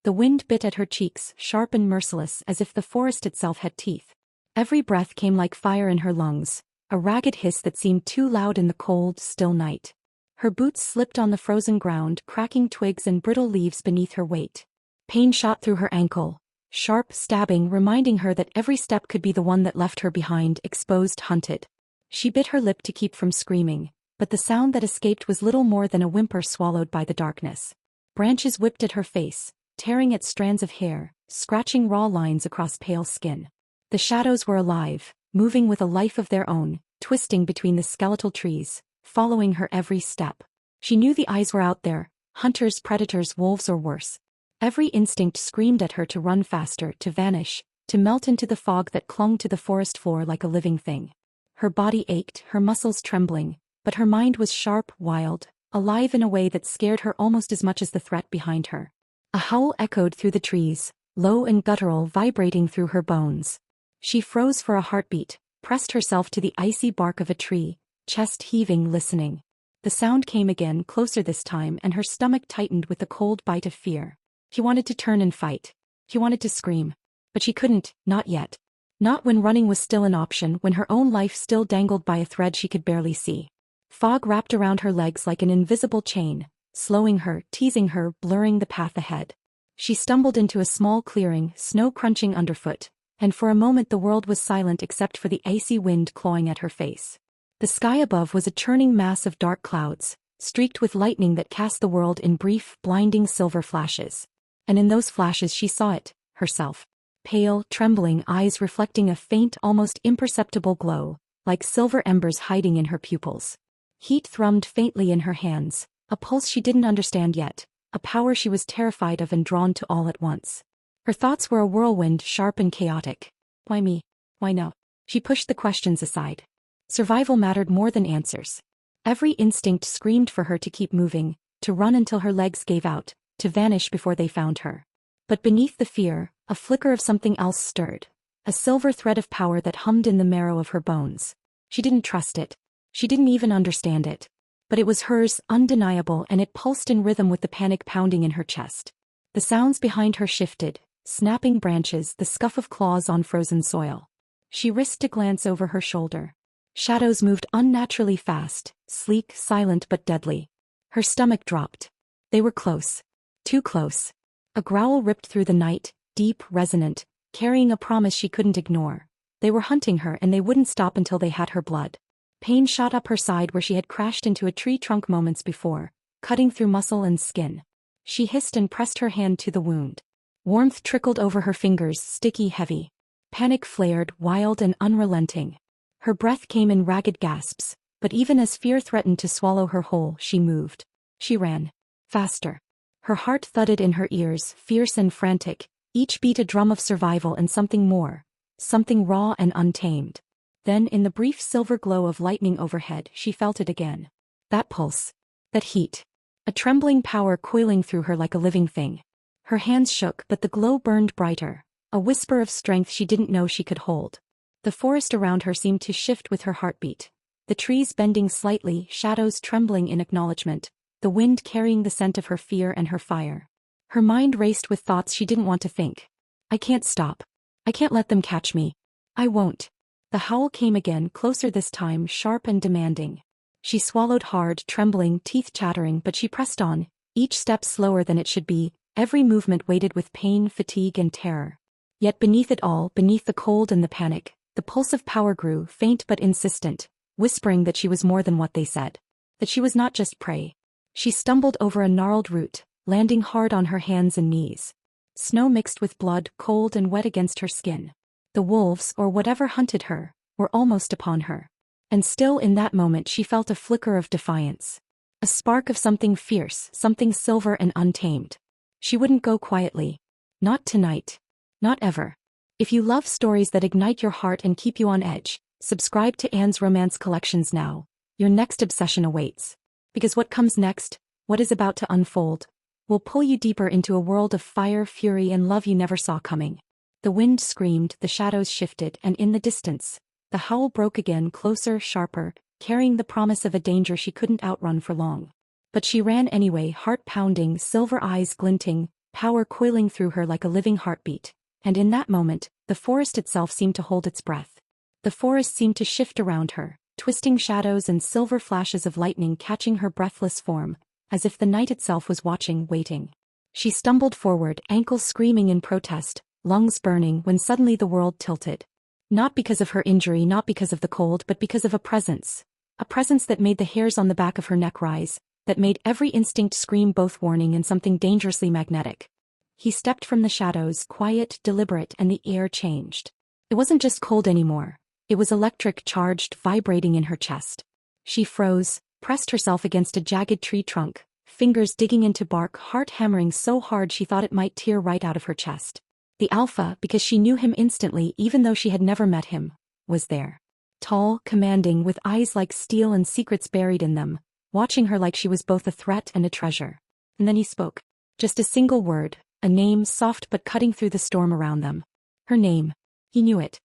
The wind bit at her cheeks, sharp and merciless, as if the forest itself had teeth. Every breath came like fire in her lungs, a ragged hiss that seemed too loud in the cold, still night. Her boots slipped on the frozen ground, cracking twigs and brittle leaves beneath her weight. Pain shot through her ankle, sharp, stabbing, reminding her that every step could be the one that left her behind, exposed, hunted. She bit her lip to keep from screaming, but the sound that escaped was little more than a whimper swallowed by the darkness. Branches whipped at her face, tearing at strands of hair, scratching raw lines across pale skin. The shadows were alive, moving with a life of their own, twisting between the skeletal trees, following her every step. She knew the eyes were out there, hunters, predators, wolves, or worse. Every instinct screamed at her to run faster, to vanish, to melt into the fog that clung to the forest floor like a living thing. Her body ached, her muscles trembling, but her mind was sharp, wild, alive in a way that scared her almost as much as the threat behind her. A howl echoed through the trees, low and guttural, vibrating through her bones. She froze for a heartbeat, pressed herself to the icy bark of a tree, chest heaving, listening. The sound came again, closer this time, and her stomach tightened with the cold bite of fear. She wanted to turn and fight. She wanted to scream. But she couldn't, not yet. Not when running was still an option, when her own life still dangled by a thread she could barely see. Fog wrapped around her legs like an invisible chain, slowing her, teasing her, blurring the path ahead. She stumbled into a small clearing, snow crunching underfoot, and for a moment the world was silent except for the icy wind clawing at her face. The sky above was a churning mass of dark clouds, streaked with lightning that cast the world in brief, blinding silver flashes. And in those flashes she saw it, herself. Pale, trembling eyes reflecting a faint, almost imperceptible glow, like silver embers hiding in her pupils. Heat thrummed faintly in her hands, a pulse she didn't understand yet, a power she was terrified of and drawn to all at once. Her thoughts were a whirlwind, sharp and chaotic. Why me? Why no? She pushed the questions aside. Survival mattered more than answers. Every instinct screamed for her to keep moving, to run until her legs gave out, to vanish before they found her. But beneath the fear, a flicker of something else stirred, a silver thread of power that hummed in the marrow of her bones. She didn't trust it. She didn't even understand it. But it was hers, undeniable, and it pulsed in rhythm with the panic pounding in her chest. The sounds behind her shifted, snapping branches, the scuff of claws on frozen soil. She risked a glance over her shoulder. Shadows moved unnaturally fast, sleek, silent but deadly. Her stomach dropped. They were close. Too close. A growl ripped through the night, deep, resonant, carrying a promise she couldn't ignore. They were hunting her and they wouldn't stop until they had her blood. Pain shot up her side where she had crashed into a tree trunk moments before, cutting through muscle and skin. She hissed and pressed her hand to the wound. Warmth trickled over her fingers, sticky, heavy. Panic flared, wild and unrelenting. Her breath came in ragged gasps, but even as fear threatened to swallow her whole, she moved. She ran. Faster. Her heart thudded in her ears, fierce and frantic, each beat a drum of survival and something more, something raw and untamed. Then in the brief silver glow of lightning overhead she felt it again. That pulse. That heat. A trembling power coiling through her like a living thing. Her hands shook but the glow burned brighter, a whisper of strength she didn't know she could hold. The forest around her seemed to shift with her heartbeat. The trees bending slightly, shadows trembling in acknowledgement, the wind carrying the scent of her fear and her fire. Her mind raced with thoughts she didn't want to think. I can't stop. I can't let them catch me. I won't. The howl came again, closer this time, sharp and demanding. She swallowed hard, trembling, teeth chattering, but she pressed on, each step slower than it should be, every movement weighted with pain, fatigue and terror. Yet beneath it all, beneath the cold and the panic, the pulse of power grew, faint but insistent, whispering that she was more than what they said. That she was not just prey. She stumbled over a gnarled root, landing hard on her hands and knees. Snow mixed with blood, cold and wet against her skin. The wolves, or whatever hunted her, were almost upon her. And still in that moment she felt a flicker of defiance. A spark of something fierce, something silver and untamed. She wouldn't go quietly. Not tonight. Not ever. If you love stories that ignite your heart and keep you on edge, subscribe to Anne's Romance Collections now. Your next obsession awaits. Because what comes next, what is about to unfold, will pull you deeper into a world of fire, fury and love you never saw coming. The wind screamed, the shadows shifted, and in the distance, the howl broke again, closer, sharper, carrying the promise of a danger she couldn't outrun for long. But she ran anyway, heart pounding, silver eyes glinting, power coiling through her like a living heartbeat. And in that moment, the forest itself seemed to hold its breath. The forest seemed to shift around her, twisting shadows and silver flashes of lightning catching her breathless form, as if the night itself was watching, waiting. She stumbled forward, ankles screaming in protest, lungs burning, when suddenly the world tilted. Not because of her injury, not because of the cold, but because of a presence. A presence that made the hairs on the back of her neck rise, that made every instinct scream both warning and something dangerously magnetic. He stepped from the shadows, quiet, deliberate, and the air changed. It wasn't just cold anymore. It was electric, charged, vibrating in her chest. She froze, pressed herself against a jagged tree trunk, fingers digging into bark, heart hammering so hard she thought it might tear right out of her chest. The Alpha, because she knew him instantly even though she had never met him, was there. Tall, commanding, with eyes like steel and secrets buried in them, watching her like she was both a threat and a treasure. And then he spoke. Just a single word, a name soft but cutting through the storm around them. Her name. He knew it.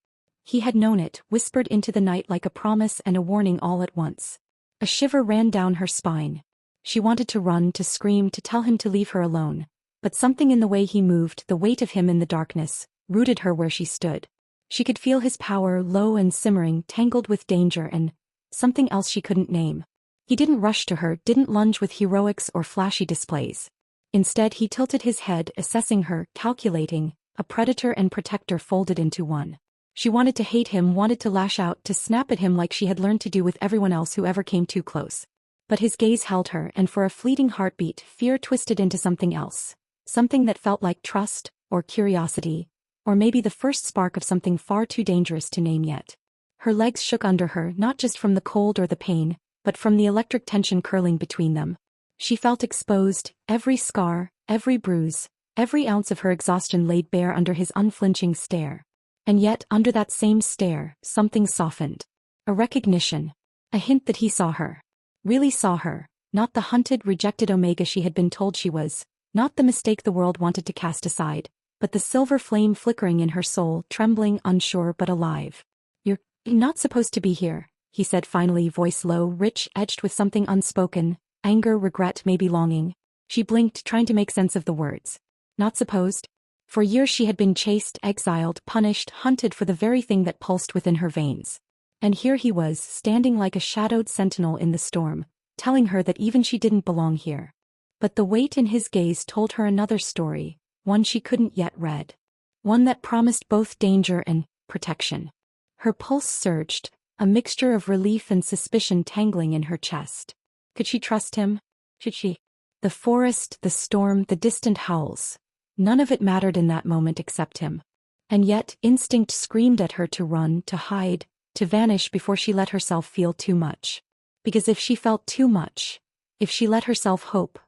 He had known it, whispered into the night like a promise and a warning all at once. A shiver ran down her spine. She wanted to run, to scream, to tell him to leave her alone. But something in the way he moved, the weight of him in the darkness, rooted her where she stood. She could feel his power, low and simmering, tangled with danger and something else she couldn't name. He didn't rush to her, didn't lunge with heroics or flashy displays. Instead, he tilted his head, assessing her, calculating, a predator and protector folded into one. She wanted to hate him, wanted to lash out, to snap at him like she had learned to do with everyone else who ever came too close. But his gaze held her, and for a fleeting heartbeat, fear twisted into something else. Something that felt like trust, or curiosity, or maybe the first spark of something far too dangerous to name yet. Her legs shook under her, not just from the cold or the pain, but from the electric tension curling between them. She felt exposed, every scar, every bruise, every ounce of her exhaustion laid bare under his unflinching stare. And yet, under that same stare, something softened. A recognition. A hint that he saw her. Really saw her, not the hunted, rejected Omega she had been told she was, not the mistake the world wanted to cast aside, but the silver flame flickering in her soul, trembling, unsure but alive. You're not supposed to be here, he said finally, voice low, rich, edged with something unspoken, anger, regret, maybe longing. She blinked, trying to make sense of the words. Not supposed? For years she had been chased, exiled, punished, hunted for the very thing that pulsed within her veins. And here he was, standing like a shadowed sentinel in the storm, telling her that even she didn't belong here. But the weight in his gaze told her another story, one she couldn't yet read. One that promised both danger and protection. Her pulse surged, a mixture of relief and suspicion tangling in her chest. Could she trust him? Should she? The forest, the storm, the distant howls. None of it mattered in that moment except him. And yet, instinct screamed at her to run, to hide, to vanish before she let herself feel too much. Because if she felt too much, if she let herself hope,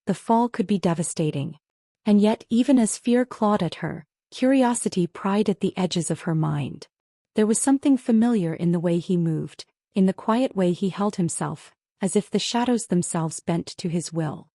the fall could be devastating. And yet, even as fear clawed at her, curiosity pried at the edges of her mind. There was something familiar in the way he moved, in the quiet way he held himself, as if the shadows themselves bent to his will.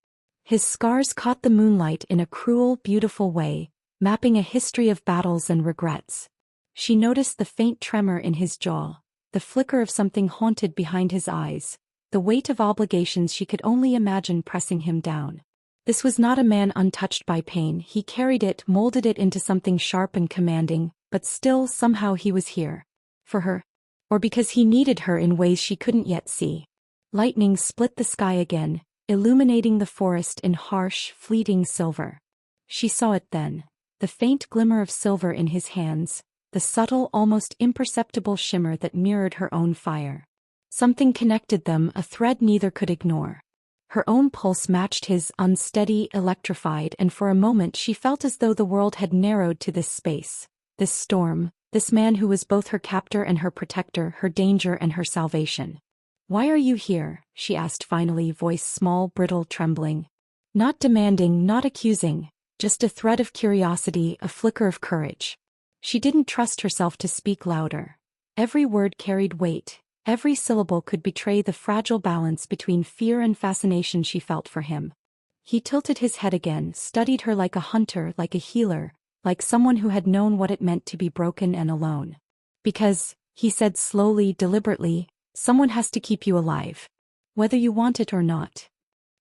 His scars caught the moonlight in a cruel, beautiful way, mapping a history of battles and regrets. She noticed the faint tremor in his jaw, the flicker of something haunted behind his eyes, the weight of obligations she could only imagine pressing him down. This was not a man untouched by pain. He carried it, molded it into something sharp and commanding, but still somehow he was here. For her. Or because he needed her in ways she couldn't yet see. Lightning split the sky again, illuminating the forest in harsh, fleeting silver. She saw it then, the faint glimmer of silver in his hands, the subtle, almost imperceptible shimmer that mirrored her own fire. Something connected them, a thread neither could ignore. Her own pulse matched his, unsteady, electrified, and for a moment she felt as though the world had narrowed to this space, this storm, this man who was both her captor and her protector, her danger and her salvation. "Why are you here?" she asked finally, voice small, brittle, trembling. Not demanding, not accusing, just a thread of curiosity, a flicker of courage. She didn't trust herself to speak louder. Every word carried weight. Every syllable could betray the fragile balance between fear and fascination she felt for him. He tilted his head again, studied her like a hunter, like a healer, like someone who had known what it meant to be broken and alone. "Because," he said slowly, deliberately, "someone has to keep you alive. Whether you want it or not."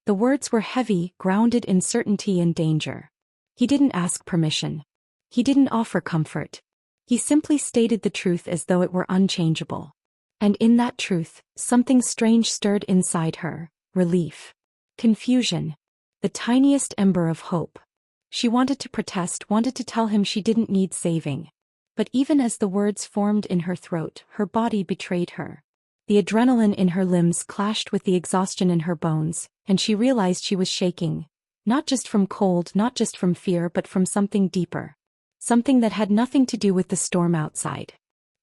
The words were heavy, grounded in certainty and danger. He didn't ask permission. He didn't offer comfort. He simply stated the truth as though it were unchangeable. And in that truth, something strange stirred inside her: relief. Confusion. The tiniest ember of hope. She wanted to protest, wanted to tell him she didn't need saving. But even as the words formed in her throat, her body betrayed her. The adrenaline in her limbs clashed with the exhaustion in her bones, and she realized she was shaking. Not just from cold, not just from fear, but from something deeper. Something that had nothing to do with the storm outside.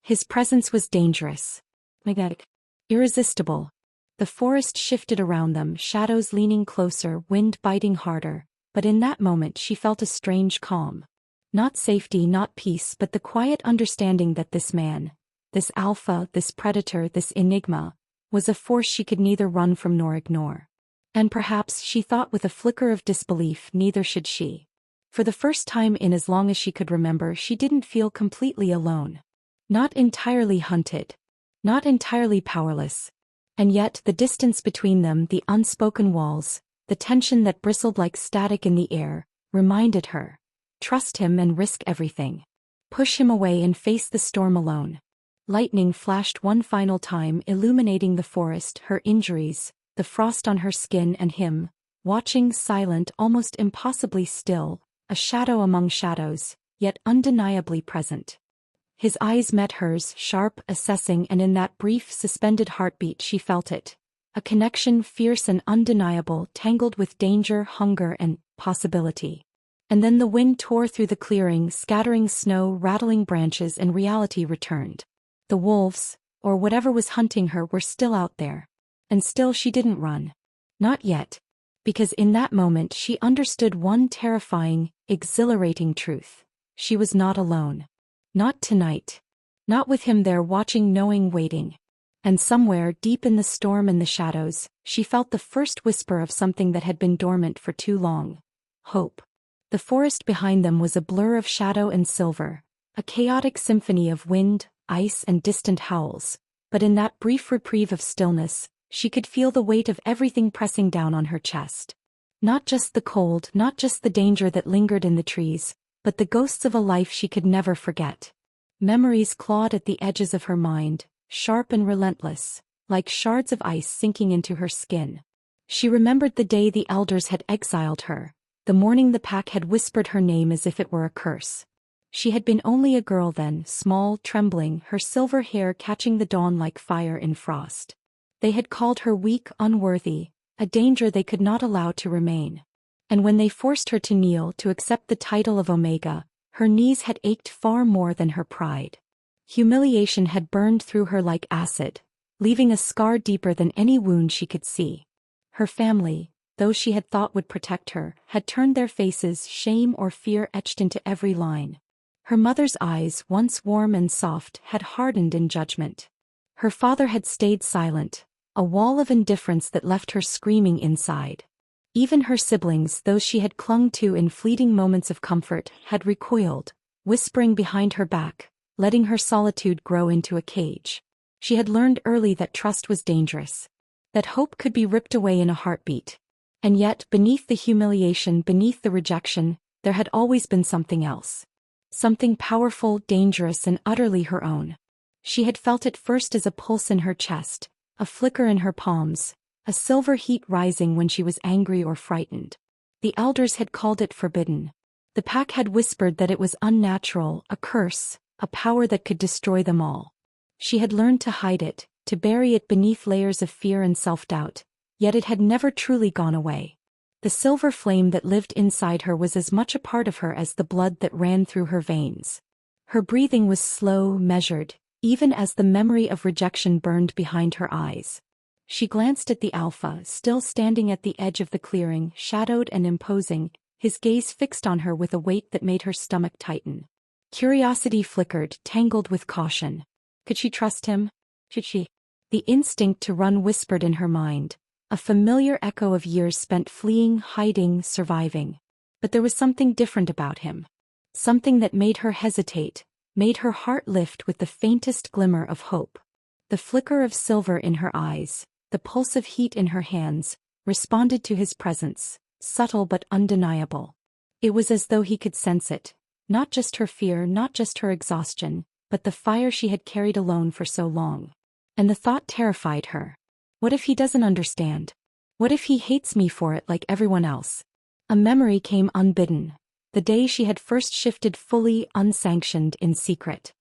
His presence was dangerous. Magnetic. Irresistible. The forest shifted around them, shadows leaning closer, wind biting harder, but in that moment she felt a strange calm. Not safety, not peace, but the quiet understanding that this man, this alpha, this predator, this enigma, was a force she could neither run from nor ignore. And perhaps, she thought with a flicker of disbelief, neither should she. For the first time in as long as she could remember, she didn't feel completely alone. Not entirely hunted. Not entirely powerless. And yet, the distance between them, the unspoken walls, the tension that bristled like static in the air, reminded her. Trust him and risk everything. Push him away and face the storm alone. Lightning flashed one final time, illuminating the forest, her injuries, the frost on her skin, and him, watching, silent, almost impossibly still, a shadow among shadows, yet undeniably present. His eyes met hers, sharp, assessing, and in that brief, suspended heartbeat she felt it. A connection fierce and undeniable, tangled with danger, hunger, and possibility. And then the wind tore through the clearing, scattering snow, rattling branches, and reality returned. The wolves, or whatever was hunting her, were still out there. And still she didn't run. Not yet. Because in that moment she understood one terrifying, exhilarating truth. She was not alone. Not tonight. Not with him there watching, knowing, waiting. And somewhere, deep in the storm and the shadows, she felt the first whisper of something that had been dormant for too long. Hope. The forest behind them was a blur of shadow and silver, a chaotic symphony of wind, ice, and distant howls. But in that brief reprieve of stillness, she could feel the weight of everything pressing down on her chest. Not just the cold, not just the danger that lingered in the trees, but the ghosts of a life she could never forget. Memories clawed at the edges of her mind, sharp and relentless, like shards of ice sinking into her skin. She remembered the day the elders had exiled her, the morning the pack had whispered her name as if it were a curse. She had been only a girl then, small, trembling, her silver hair catching the dawn like fire in frost. They had called her weak, unworthy, a danger they could not allow to remain. And when they forced her to kneel, to accept the title of Omega, her knees had ached far more than her pride. Humiliation had burned through her like acid, leaving a scar deeper than any wound she could see. Her family, those she had thought would protect her, had turned their faces, shame or fear etched into every line. Her mother's eyes, once warm and soft, had hardened in judgment. Her father had stayed silent, a wall of indifference that left her screaming inside. Even her siblings, those she had clung to in fleeting moments of comfort, had recoiled, whispering behind her back, letting her solitude grow into a cage. She had learned early that trust was dangerous, that hope could be ripped away in a heartbeat. And yet, beneath the humiliation, beneath the rejection, there had always been something else. Something powerful, dangerous, and utterly her own. She had felt it first as a pulse in her chest, a flicker in her palms, a silver heat rising when she was angry or frightened. The elders had called it forbidden. The pack had whispered that it was unnatural, a curse, a power that could destroy them all. She had learned to hide it, to bury it beneath layers of fear and self-doubt, yet it had never truly gone away. The silver flame that lived inside her was as much a part of her as the blood that ran through her veins. Her breathing was slow, measured, even as the memory of rejection burned behind her eyes. She glanced at the alpha, still standing at the edge of the clearing, shadowed and imposing, his gaze fixed on her with a weight that made her stomach tighten. Curiosity flickered, tangled with caution. Could she trust him? Should she? The instinct to run whispered in her mind, a familiar echo of years spent fleeing, hiding, surviving. But there was something different about him. Something that made her hesitate, made her heart lift with the faintest glimmer of hope. The flicker of silver in her eyes, the pulse of heat in her hands, responded to his presence, subtle but undeniable. It was as though he could sense it. Not just her fear, not just her exhaustion, but the fire she had carried alone for so long. And the thought terrified her. What if he doesn't understand? What if he hates me for it like everyone else? A memory came unbidden. The day she had first shifted fully unsanctioned in secret.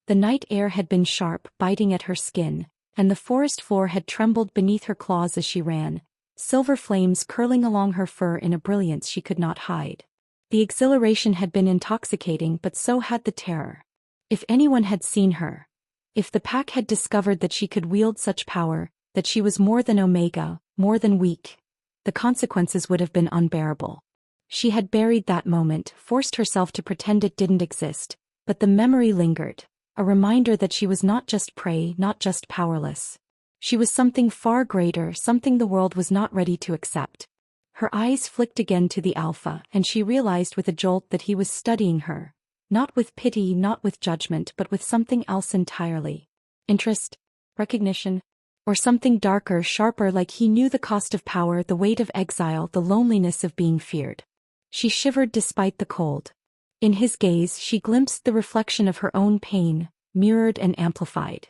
The night air had been sharp, biting at her skin, and the forest floor had trembled beneath her claws as she ran, silver flames curling along her fur in a brilliance she could not hide. The exhilaration had been intoxicating, but so had the terror. If anyone had seen her, if the pack had discovered that she could wield such power, that she was more than Omega, more than weak, the consequences would have been unbearable. She had buried that moment, forced herself to pretend it didn't exist, but the memory lingered, a reminder that she was not just prey, not just powerless. She was something far greater, something the world was not ready to accept. Her eyes flicked again to the Alpha, and she realized with a jolt that he was studying her, not with pity, not with judgment, but with something else entirely. Interest? Recognition? Or something darker, sharper, like he knew the cost of power, the weight of exile, the loneliness of being feared. She shivered despite the cold. In his gaze she glimpsed the reflection of her own pain, mirrored and amplified.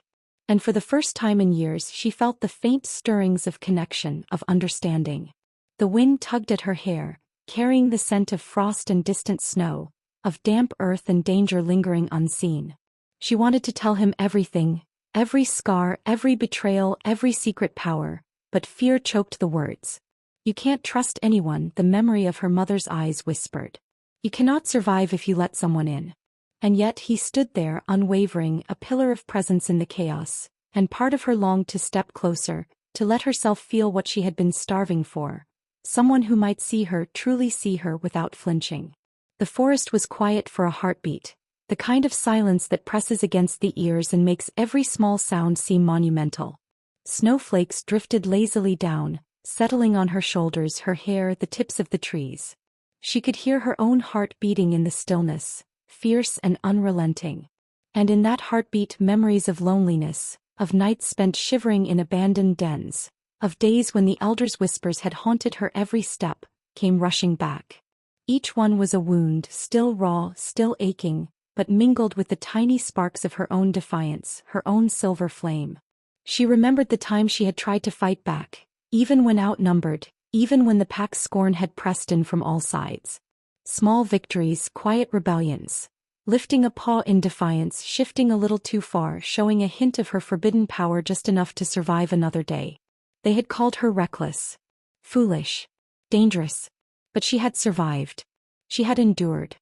And for the first time in years she felt the faint stirrings of connection, of understanding. The wind tugged at her hair, carrying the scent of frost and distant snow, of damp earth and danger lingering unseen. She wanted to tell him everything, every scar, every betrayal, every secret power, but fear choked the words. You can't trust anyone, the memory of her mother's eyes whispered. You cannot survive if you let someone in. And yet he stood there, unwavering, a pillar of presence in the chaos, and part of her longed to step closer, to let herself feel what she had been starving for. Someone who might see her, truly see her without flinching. The forest was quiet for a heartbeat, the kind of silence that presses against the ears and makes every small sound seem monumental. Snowflakes drifted lazily down, settling on her shoulders, her hair, the tips of the trees. She could hear her own heart beating in the stillness, fierce and unrelenting. And in that heartbeat memories of loneliness, of nights spent shivering in abandoned dens, of days when the elders' whispers had haunted her every step, came rushing back. Each one was a wound, still raw, still aching, but mingled with the tiny sparks of her own defiance, her own silver flame. She remembered the time she had tried to fight back, even when outnumbered, even when the pack's scorn had pressed in from all sides. Small victories, quiet rebellions. Lifting a paw in defiance, shifting a little too far, showing a hint of her forbidden power, just enough to survive another day. They had called her reckless, foolish, dangerous. But she had survived. She had endured.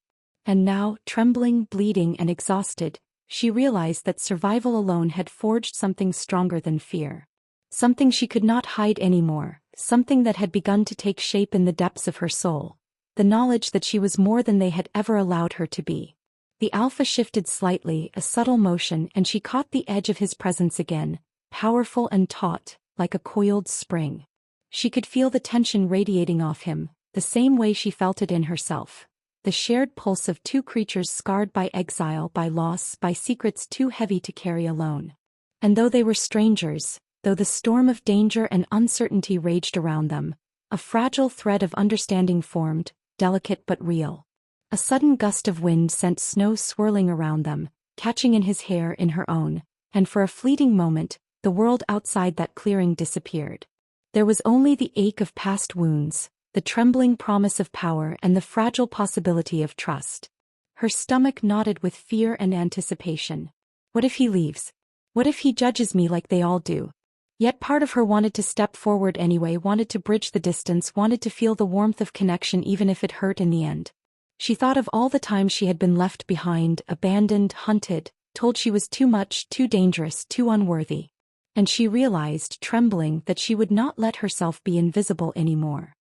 And now, trembling, bleeding, and exhausted, she realized that survival alone had forged something stronger than fear. Something she could not hide anymore, something that had begun to take shape in the depths of her soul. The knowledge that she was more than they had ever allowed her to be. The Alpha shifted slightly, a subtle motion, and she caught the edge of his presence again, powerful and taut, like a coiled spring. She could feel the tension radiating off him, the same way she felt it in herself. The shared pulse of two creatures scarred by exile, by loss, by secrets too heavy to carry alone. And though they were strangers, though the storm of danger and uncertainty raged around them, a fragile thread of understanding formed, delicate but real. A sudden gust of wind sent snow swirling around them, catching in his hair, in her own, and for a fleeting moment, the world outside that clearing disappeared. There was only the ache of past wounds, the trembling promise of power, and the fragile possibility of trust. Her stomach knotted with fear and anticipation. What if he leaves? What if he judges me like they all do? Yet part of her wanted to step forward anyway, wanted to bridge the distance, wanted to feel the warmth of connection even if it hurt in the end. She thought of all the times she had been left behind, abandoned, hunted, told she was too much, too dangerous, too unworthy. And she realized, trembling, that she would not let herself be invisible anymore.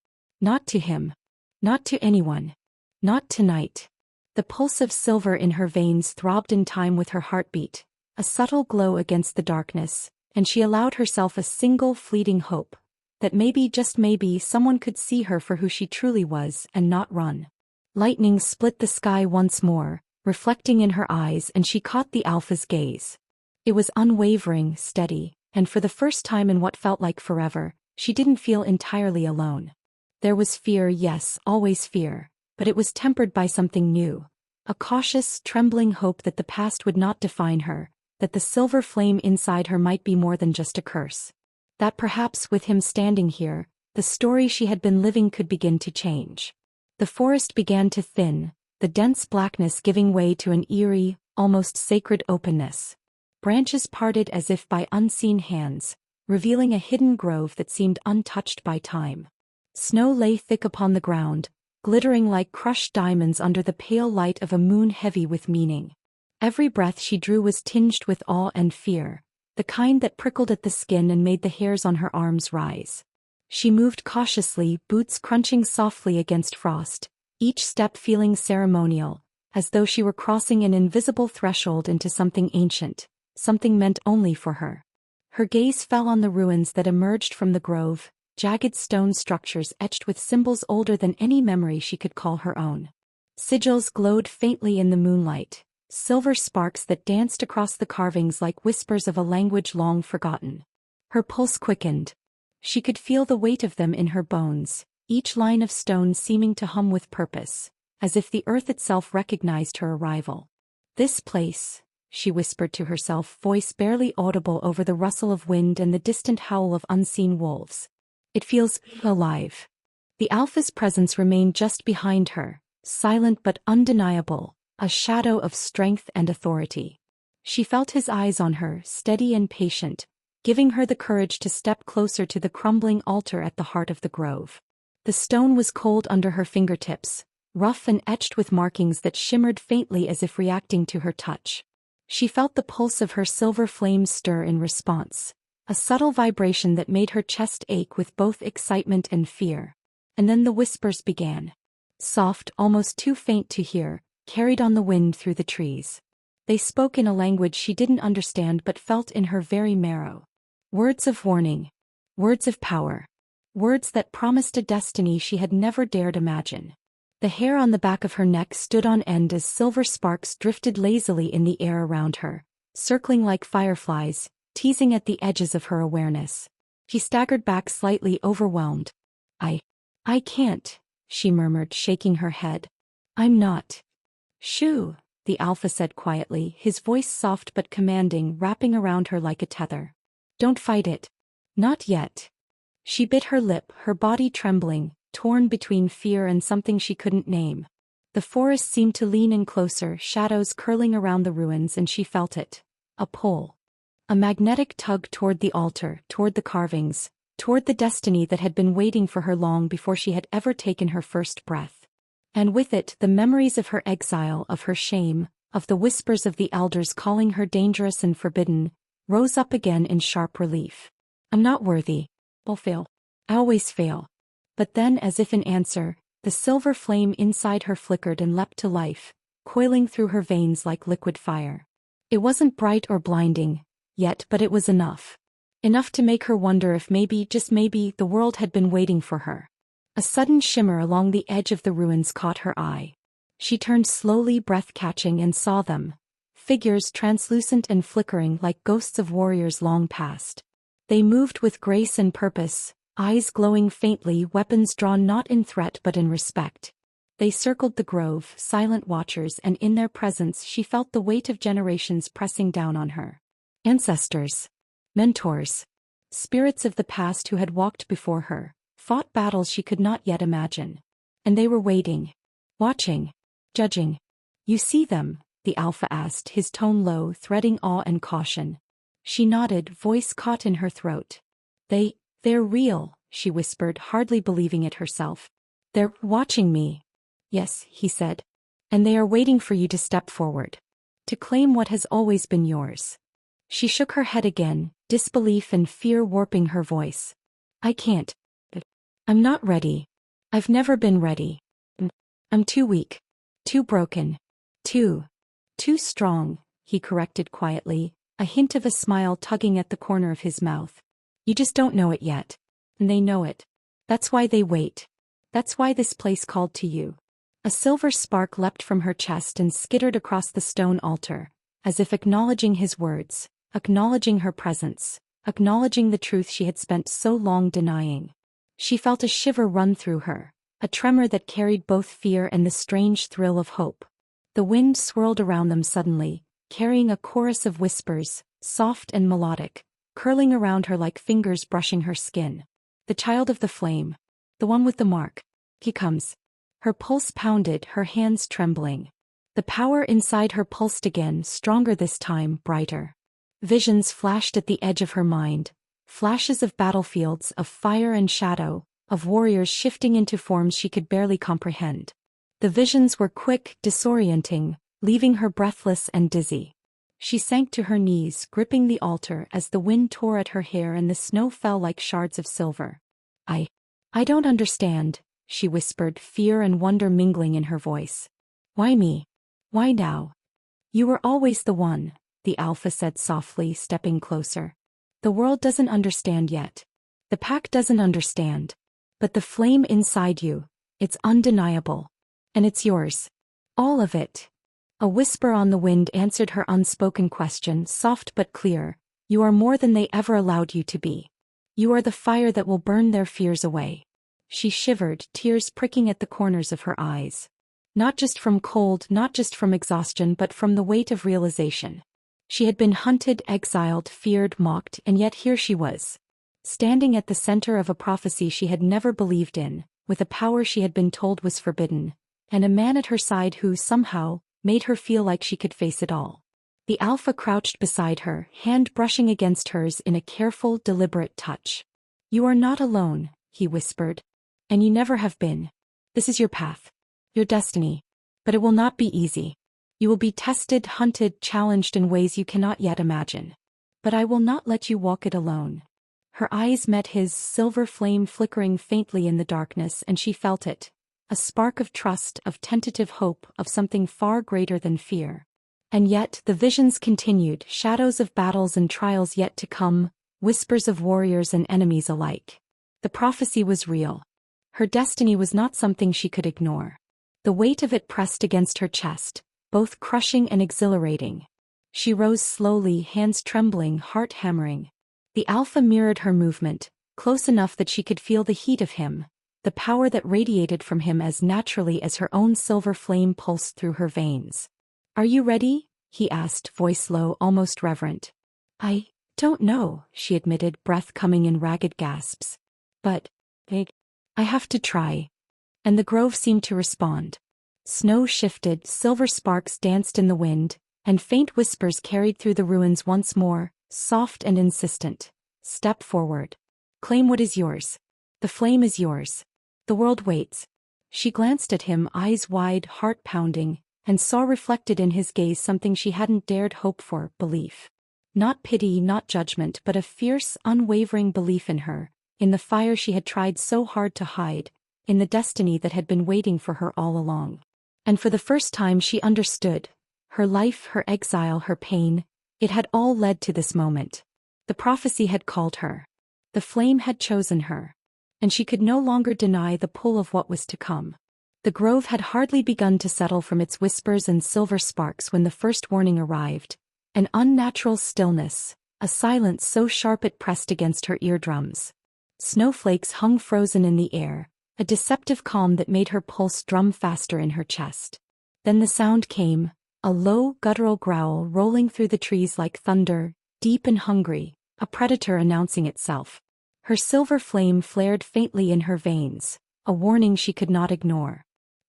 Not to him. Not to anyone. Not tonight. The pulse of silver in her veins throbbed in time with her heartbeat, a subtle glow against the darkness, and she allowed herself a single fleeting hope, that maybe, just maybe, someone could see her for who she truly was and not run. Lightning split the sky once more, reflecting in her eyes, and she caught the Alpha's gaze. It was unwavering, steady, and for the first time in what felt like forever, she didn't feel entirely alone. There was fear, yes, always fear, but it was tempered by something new. A cautious, trembling hope that the past would not define her, that the silver flame inside her might be more than just a curse. That perhaps with him standing here, the story she had been living could begin to change. The forest began to thin, the dense blackness giving way to an eerie, almost sacred openness. Branches parted as if by unseen hands, revealing a hidden grove that seemed untouched by time. Snow lay thick upon the ground, glittering like crushed diamonds under the pale light of a moon heavy with meaning. Every breath she drew was tinged with awe and fear, the kind that prickled at the skin and made the hairs on her arms rise. She moved cautiously, boots crunching softly against frost, each step feeling ceremonial, as though she were crossing an invisible threshold into something ancient, something meant only for her. Her gaze fell on the ruins that emerged from the grove, jagged stone structures etched with symbols older than any memory she could call her own. Sigils glowed faintly in the moonlight, silver sparks that danced across the carvings like whispers of a language long forgotten. Her pulse quickened. She could feel the weight of them in her bones, each line of stone seeming to hum with purpose, as if the earth itself recognized her arrival. "This place," she whispered to herself, voice barely audible over the rustle of wind and the distant howl of unseen wolves. "It feels alive." The Alpha's presence remained just behind her, silent but undeniable, a shadow of strength and authority. She felt his eyes on her, steady and patient, giving her the courage to step closer to the crumbling altar at the heart of the grove. The stone was cold under her fingertips, rough and etched with markings that shimmered faintly as if reacting to her touch. She felt the pulse of her silver flame stir in response, a subtle vibration that made her chest ache with both excitement and fear. And then the whispers began. Soft, almost too faint to hear, carried on the wind through the trees. They spoke in a language she didn't understand but felt in her very marrow. Words of warning. Words of power. Words that promised a destiny she had never dared imagine. The hair on the back of her neck stood on end as silver sparks drifted lazily in the air around her, circling like fireflies, teasing at the edges of her awareness. She staggered back slightly overwhelmed. I can't," she murmured, shaking her head. "I'm not." "Shoo," the Alpha said quietly, his voice soft but commanding, wrapping around her like a tether. "Don't fight it. Not yet." She bit her lip, her body trembling, torn between fear and something she couldn't name. The forest seemed to lean in closer, shadows curling around the ruins, and she felt it. A pull. A magnetic tug toward the altar, toward the carvings, toward the destiny that had been waiting for her long before she had ever taken her first breath. And with it, the memories of her exile, of her shame, of the whispers of the elders calling her dangerous and forbidden, rose up again in sharp relief. "I'm not worthy. I'll fail. I always fail." But then, as if in answer, the silver flame inside her flickered and leapt to life, coiling through her veins like liquid fire. It wasn't bright or blinding, yet, but it was enough. Enough to make her wonder if maybe, just maybe, the world had been waiting for her. A sudden shimmer along the edge of the ruins caught her eye. She turned slowly, breath-catching, and saw them. Figures translucent and flickering like ghosts of warriors long past. They moved with grace and purpose, eyes glowing faintly, weapons drawn not in threat but in respect. They circled the grove, silent watchers, and in their presence she felt the weight of generations pressing down on her. Ancestors. Mentors. Spirits of the past who had walked before her, fought battles she could not yet imagine. And they were waiting. Watching. Judging. "You see them?" the Alpha asked, his tone low, threading awe and caution. She nodded, voice caught in her throat. They're real," she whispered, hardly believing it herself. "They're watching me." "Yes," he said. "And they are waiting for you to step forward. To claim what has always been yours." She shook her head again, disbelief and fear warping her voice. "I can't. I'm not ready. I've never been ready. I'm too weak. Too broken. Too strong," he corrected quietly, a hint of a smile tugging at the corner of his mouth. "You just don't know it yet. And they know it. That's why they wait. That's why this place called to you." A silver spark leapt from her chest and skittered across the stone altar, as if acknowledging his words, acknowledging her presence, acknowledging the truth she had spent so long denying. She felt a shiver run through her, a tremor that carried both fear and the strange thrill of hope. The wind swirled around them suddenly, carrying a chorus of whispers, soft and melodic, curling around her like fingers brushing her skin. The child of the flame. The one with the mark. He comes. Her pulse pounded, her hands trembling. The power inside her pulsed again, stronger this time, brighter. Visions flashed at the edge of her mind. Flashes of battlefields, of fire and shadow, of warriors shifting into forms she could barely comprehend. The visions were quick, disorienting, leaving her breathless and dizzy. She sank to her knees, gripping the altar as the wind tore at her hair and the snow fell like shards of silver. I don't understand, she whispered, fear and wonder mingling in her voice. Why me? Why now? You were always the one, the Alpha said softly, stepping closer. The world doesn't understand yet. The pack doesn't understand. But the flame inside you, it's undeniable. And it's yours. All of it. A whisper on the wind answered her unspoken question, soft but clear. You are more than they ever allowed you to be. You are the fire that will burn their fears away. She shivered, tears pricking at the corners of her eyes. Not just from cold, not just from exhaustion, but from the weight of realization. She had been hunted, exiled, feared, mocked, and yet here she was. Standing at the center of a prophecy she had never believed in, with a power she had been told was forbidden, and a man at her side who, somehow, made her feel like she could face it all. The Alpha crouched beside her, hand brushing against hers in a careful, deliberate touch. You are not alone, he whispered. And you never have been. This is your path. Your destiny. But it will not be easy. You will be tested, hunted, challenged in ways you cannot yet imagine. But I will not let you walk it alone. Her eyes met his, silver flame flickering faintly in the darkness, and she felt it. A spark of trust, of tentative hope, of something far greater than fear. And yet, the visions continued, shadows of battles and trials yet to come, whispers of warriors and enemies alike. The prophecy was real. Her destiny was not something she could ignore. The weight of it pressed against her chest, both crushing and exhilarating. She rose slowly, hands trembling, heart hammering. The Alpha mirrored her movement, close enough that she could feel the heat of him, the power that radiated from him as naturally as her own silver flame pulsed through her veins. Are you ready? He asked, voice low, almost reverent. I don't know, she admitted, breath coming in ragged gasps. But I have to try. And the grove seemed to respond. Snow shifted, silver sparks danced in the wind, and faint whispers carried through the ruins once more, soft and insistent. Step forward. Claim what is yours. The flame is yours. The world waits. She glanced at him, eyes wide, heart pounding, and saw reflected in his gaze something she hadn't dared hope for, belief. Not pity, not judgment, but a fierce, unwavering belief in her, in the fire she had tried so hard to hide, in the destiny that had been waiting for her all along. And for the first time she understood. Her life, her exile, her pain, it had all led to this moment. The prophecy had called her. The flame had chosen her. And she could no longer deny the pull of what was to come. The grove had hardly begun to settle from its whispers and silver sparks when the first warning arrived. An unnatural stillness, a silence so sharp it pressed against her eardrums. Snowflakes hung frozen in the air, a deceptive calm that made her pulse drum faster in her chest. Then the sound came, a low, guttural growl rolling through the trees like thunder, deep and hungry, a predator announcing itself. Her silver flame flared faintly in her veins, a warning she could not ignore.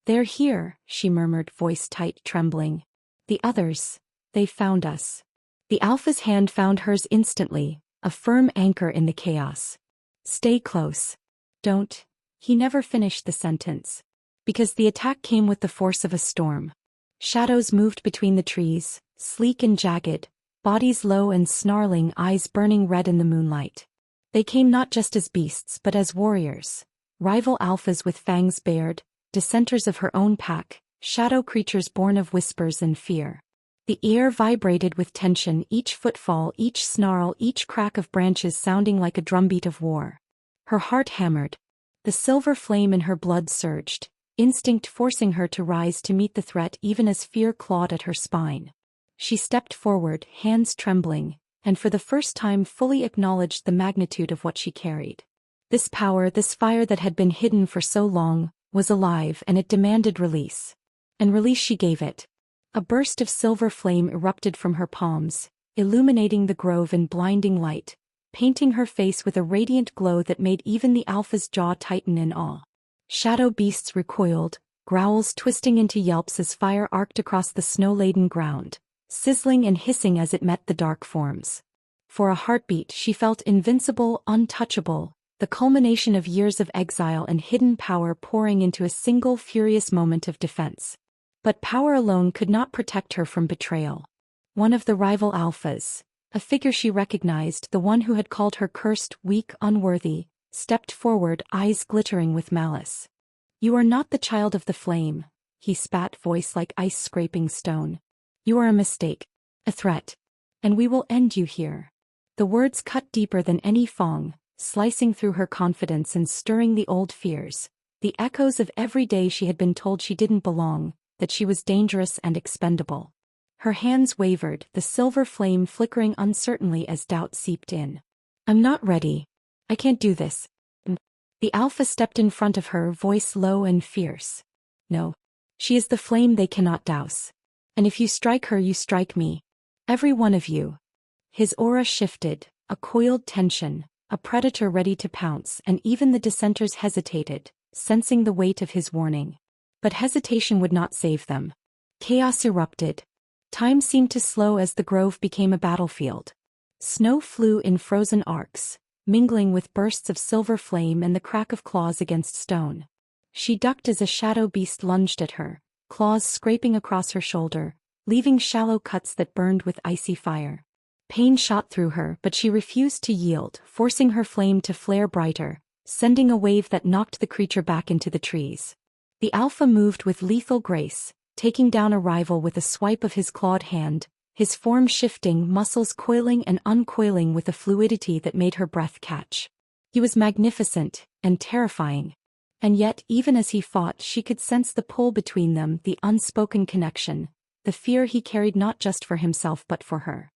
They're here, she murmured, voice tight, trembling. The others, they found us. The Alpha's hand found hers instantly, a firm anchor in the chaos. Stay close. Don't. He never finished the sentence. Because the attack came with the force of a storm. Shadows moved between the trees, sleek and jagged, bodies low and snarling, eyes burning red in the moonlight. They came not just as beasts but as warriors. Rival alphas with fangs bared, dissenters of her own pack, shadow creatures born of whispers and fear. The air vibrated with tension, each footfall, each snarl, each crack of branches sounding like a drumbeat of war. Her heart hammered. The silver flame in her blood surged, instinct forcing her to rise to meet the threat even as fear clawed at her spine. She stepped forward, hands trembling, and for the first time fully acknowledged the magnitude of what she carried. This power, this fire that had been hidden for so long, was alive and it demanded release. And release she gave it. A burst of silver flame erupted from her palms, illuminating the grove in blinding light, painting her face with a radiant glow that made even the alpha's jaw tighten in awe. Shadow beasts recoiled, growls twisting into yelps as fire arced across the snow-laden ground, sizzling and hissing as it met the dark forms. For a heartbeat she felt invincible, untouchable, the culmination of years of exile and hidden power pouring into a single furious moment of defense. But power alone could not protect her from betrayal. One of the rival alphas, a figure she recognized, the one who had called her cursed, weak, unworthy, stepped forward, eyes glittering with malice. "You are not the child of the flame," he spat, voice like ice scraping stone. "You are a mistake, a threat, and we will end you here." The words cut deeper than any fong, slicing through her confidence and stirring the old fears, the echoes of every day she had been told she didn't belong, that she was dangerous and expendable. Her hands wavered, the silver flame flickering uncertainly as doubt seeped in. "I'm not ready. I can't do this." The alpha stepped in front of her, voice low and fierce. "No. She is the flame they cannot douse. And if you strike her, you strike me. Every one of you." His aura shifted, a coiled tension, a predator ready to pounce, and even the dissenters hesitated, sensing the weight of his warning. But hesitation would not save them. Chaos erupted. Time seemed to slow as the grove became a battlefield. Snow flew in frozen arcs, mingling with bursts of silver flame and the crack of claws against stone. She ducked as a shadow beast lunged at her, claws scraping across her shoulder, leaving shallow cuts that burned with icy fire. Pain shot through her, but she refused to yield, forcing her flame to flare brighter, sending a wave that knocked the creature back into the trees. The alpha moved with lethal grace, taking down a rival with a swipe of his clawed hand, his form shifting, muscles coiling and uncoiling with a fluidity that made her breath catch. He was magnificent and terrifying. And yet, even as he fought, she could sense the pull between them, the unspoken connection, the fear he carried not just for himself but for her.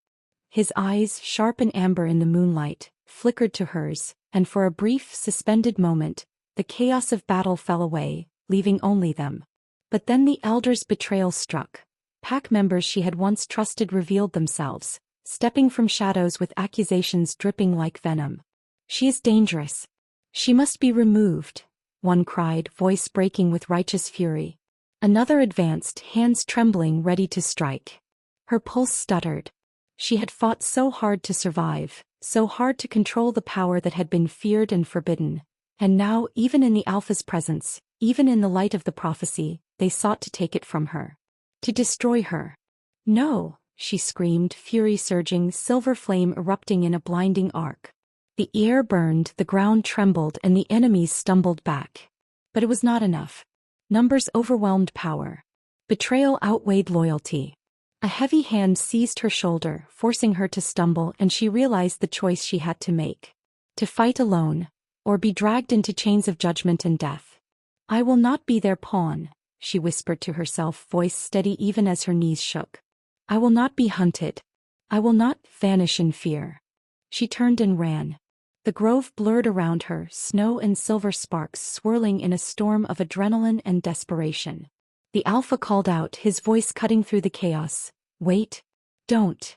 His eyes, sharp and amber in the moonlight, flickered to hers, and for a brief, suspended moment, the chaos of battle fell away, leaving only them. But then the elder's betrayal struck. Pack members she had once trusted revealed themselves, stepping from shadows with accusations dripping like venom. "She is dangerous. She must be removed," one cried, voice breaking with righteous fury. Another advanced, hands trembling, ready to strike. Her pulse stuttered. She had fought so hard to survive, so hard to control the power that had been feared and forbidden, and now, even in the Alpha's presence, even in the light of the prophecy, they sought to take it from her. To destroy her. "No!" she screamed, fury surging, silver flame erupting in a blinding arc. The air burned, the ground trembled, and the enemies stumbled back. But it was not enough. Numbers overwhelmed power. Betrayal outweighed loyalty. A heavy hand seized her shoulder, forcing her to stumble, and she realized the choice she had to make. To fight alone, or be dragged into chains of judgment and death. "I will not be their pawn," she whispered to herself, voice steady even as her knees shook. "I will not be hunted. I will not vanish in fear." She turned and ran. The grove blurred around her, snow and silver sparks swirling in a storm of adrenaline and desperation. The Alpha called out, his voice cutting through the chaos. "Wait. Don't."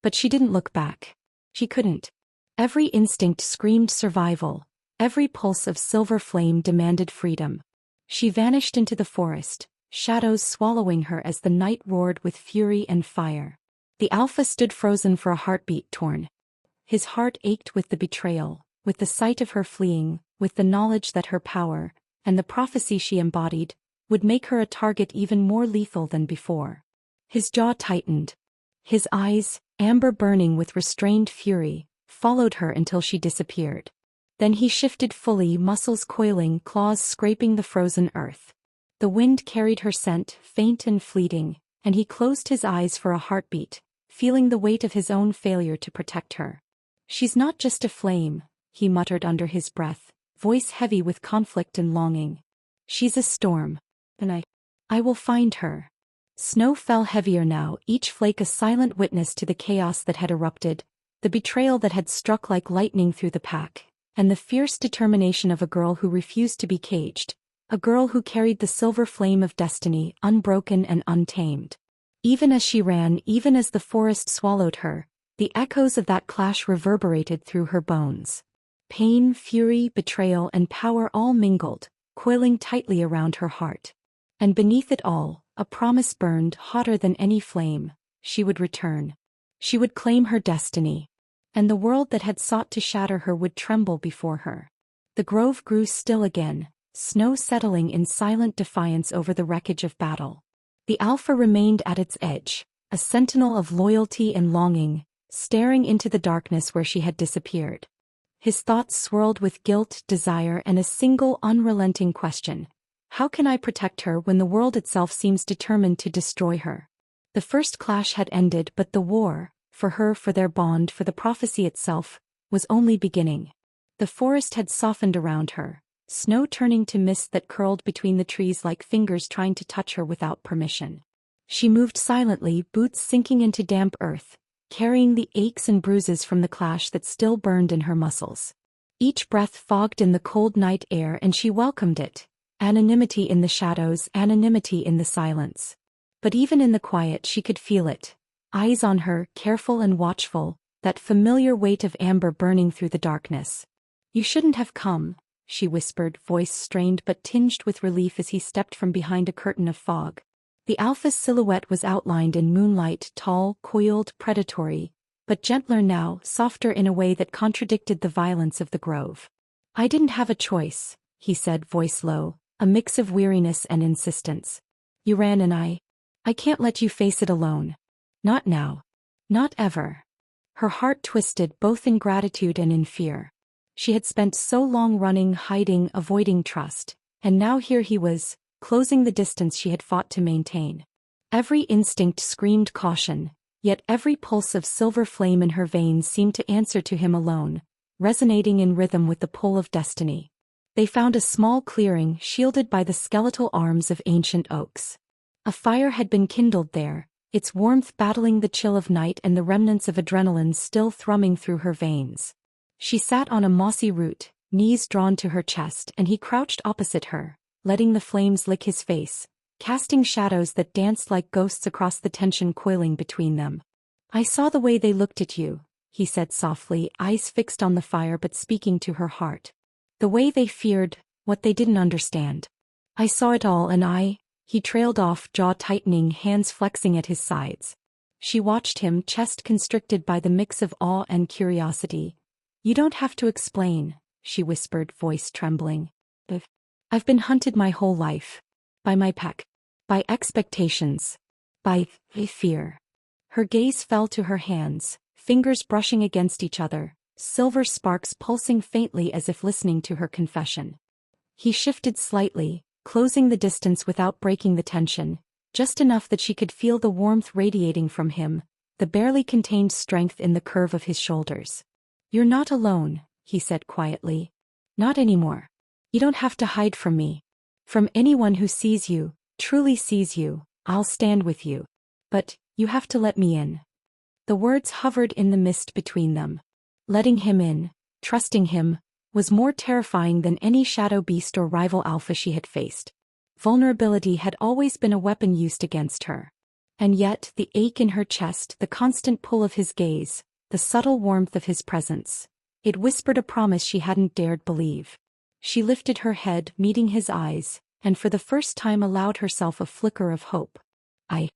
But she didn't look back. She couldn't. Every instinct screamed survival. Every pulse of silver flame demanded freedom. She vanished into the forest, shadows swallowing her as the night roared with fury and fire. The Alpha stood frozen for a heartbeat torn. His heart ached with the betrayal, with the sight of her fleeing, with the knowledge that her power, and the prophecy she embodied, would make her a target even more lethal than before. His jaw tightened. His eyes, amber burning with restrained fury, followed her until she disappeared. Then he shifted fully, muscles coiling, claws scraping the frozen earth. The wind carried her scent, faint and fleeting, and he closed his eyes for a heartbeat, feeling the weight of his own failure to protect her. "She's not just a flame," he muttered under his breath, voice heavy with conflict and longing. "She's a storm. And I will find her." Snow fell heavier now, each flake a silent witness to the chaos that had erupted, the betrayal that had struck like lightning through the pack, and the fierce determination of a girl who refused to be caged, A girl who carried the silver flame of destiny, unbroken and untamed. Even as she ran, even as the forest swallowed her, the echoes of that clash reverberated through her bones. Pain, fury, betrayal, and power all mingled, coiling tightly around her heart. And beneath it all, a promise burned hotter than any flame: she would return. She would claim her destiny. And the world that had sought to shatter her would tremble before her. The grove grew still again, snow settling in silent defiance over the wreckage of battle. The Alpha remained at its edge, a sentinel of loyalty and longing, staring into the darkness where she had disappeared. His thoughts swirled with guilt, desire, and a single unrelenting question: how can I protect her when the world itself seems determined to destroy her? The first clash had ended, but the war, for her, for their bond, for the prophecy itself, was only beginning. The forest had softened around her, snow turning to mist that curled between the trees like fingers trying to touch her without permission. She moved silently, boots sinking into damp earth, carrying the aches and bruises from the clash that still burned in her muscles. Each breath fogged in the cold night air, and she welcomed it. Anonymity in the shadows, anonymity in the silence. But even in the quiet she could feel it. Eyes on her, careful and watchful, that familiar weight of amber burning through the darkness. "You shouldn't have come," she whispered, voice strained but tinged with relief as he stepped from behind a curtain of fog. The Alpha's silhouette was outlined in moonlight, tall, coiled, predatory, but gentler now, softer in a way that contradicted the violence of the grove. "I didn't have a choice," he said, voice low, a mix of weariness and insistence. "You ran and I can't let you face it alone. Not now. Not ever." Her heart twisted, both in gratitude and in fear. She had spent so long running, hiding, avoiding trust, and now here he was, closing the distance she had fought to maintain. Every instinct screamed caution, yet every pulse of silver flame in her veins seemed to answer to him alone, resonating in rhythm with the pull of destiny. They found a small clearing shielded by the skeletal arms of ancient oaks. A fire had been kindled there, its warmth battling the chill of night and the remnants of adrenaline still thrumming through her veins. She sat on a mossy root, knees drawn to her chest, and he crouched opposite her, letting the flames lick his face, casting shadows that danced like ghosts across the tension coiling between them. "I saw the way they looked at you," he said softly, eyes fixed on the fire but speaking to her heart. "The way they feared, what they didn't understand. I saw it all, and He trailed off, jaw tightening, hands flexing at his sides. She watched him, chest constricted by the mix of awe and curiosity. "You don't have to explain," she whispered, voice trembling. I've been hunted my whole life. By my pack. By expectations. By fear." Her gaze fell to her hands, fingers brushing against each other, silver sparks pulsing faintly as if listening to her confession. He shifted slightly, closing the distance without breaking the tension, just enough that she could feel the warmth radiating from him, the barely contained strength in the curve of his shoulders. "You're not alone," he said quietly. "Not anymore. You don't have to hide from me. From anyone who sees you, truly sees you, I'll stand with you. But you have to let me in." The words hovered in the mist between them. Letting him in, trusting him, was more terrifying than any shadow beast or rival alpha she had faced. Vulnerability had always been a weapon used against her. And yet, the ache in her chest, the constant pull of his gaze, the subtle warmth of his presence, it whispered a promise she hadn't dared believe. She lifted her head, meeting his eyes, and for the first time allowed herself a flicker of hope. I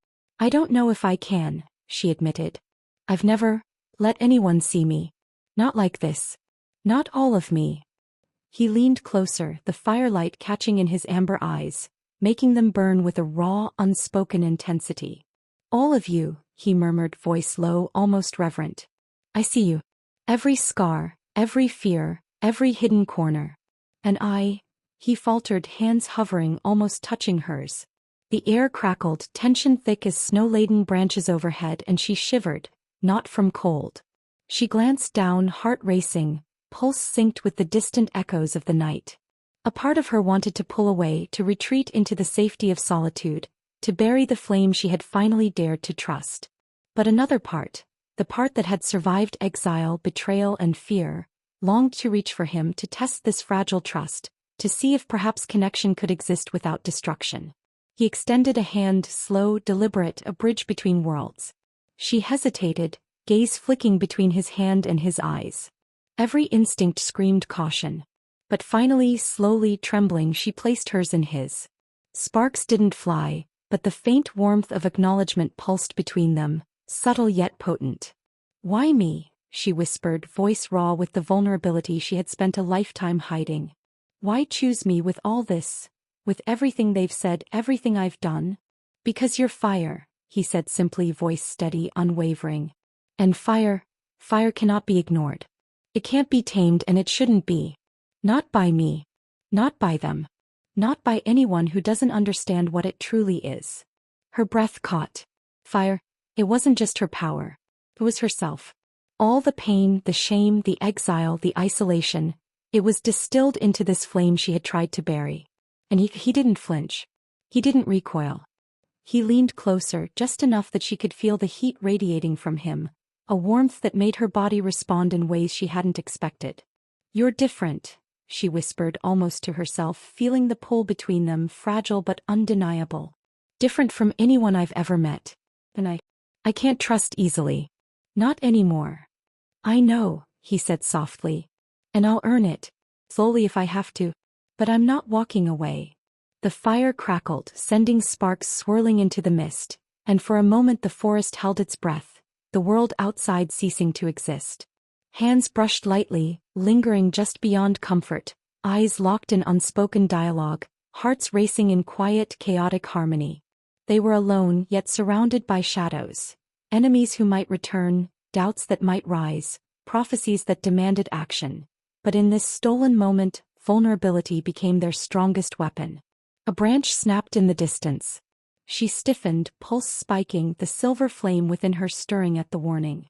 don't know if I can," she admitted. "I've never let anyone see me. Not like this. Not all of me." He leaned closer, the firelight catching in his amber eyes, making them burn with a raw, unspoken intensity. "All of you," he murmured, voice low, almost reverent. "I see you. Every scar, every fear, every hidden corner. And he faltered, hands hovering, almost touching hers. The air crackled, tension thick as snow-laden branches overhead, and she shivered, not from cold. She glanced down, heart racing, pulse synced with the distant echoes of the night. A part of her wanted to pull away, to retreat into the safety of solitude, to bury the flame she had finally dared to trust. But another part, the part that had survived exile, betrayal, and fear, longed to reach for him, to test this fragile trust, to see if perhaps connection could exist without destruction. He extended a hand, slow, deliberate, a bridge between worlds. She hesitated, gaze flicking between his hand and his eyes. Every instinct screamed caution. But finally, slowly, trembling, she placed hers in his. Sparks didn't fly, but the faint warmth of acknowledgement pulsed between them, subtle yet potent. "Why me?" she whispered, voice raw with the vulnerability she had spent a lifetime hiding. "Why choose me with all this? With everything they've said, everything I've done?" "Because you're fire," he said simply, voice steady, unwavering. "And fire cannot be ignored. It can't be tamed, and it shouldn't be. Not by me. Not by them. Not by anyone who doesn't understand what it truly is." Her breath caught. Fire, it wasn't just her power. It was herself. All the pain, the shame, the exile, the isolation, it was distilled into this flame she had tried to bury. And he didn't flinch. He didn't recoil. He leaned closer, just enough that she could feel the heat radiating from him, a warmth that made her body respond in ways she hadn't expected. "You're different," she whispered almost to herself, feeling the pull between them, fragile but undeniable. "Different from anyone I've ever met. And I can't trust easily. Not anymore." "I know," he said softly. "And I'll earn it. Slowly if I have to. But I'm not walking away." The fire crackled, sending sparks swirling into the mist, and for a moment the forest held its breath, the world outside ceasing to exist. Hands brushed lightly, lingering just beyond comfort, eyes locked in unspoken dialogue, hearts racing in quiet, chaotic harmony. They were alone, yet surrounded by shadows. Enemies who might return, doubts that might rise, prophecies that demanded action. But in this stolen moment, vulnerability became their strongest weapon. A branch snapped in the distance. She stiffened, pulse spiking, the silver flame within her stirring at the warning.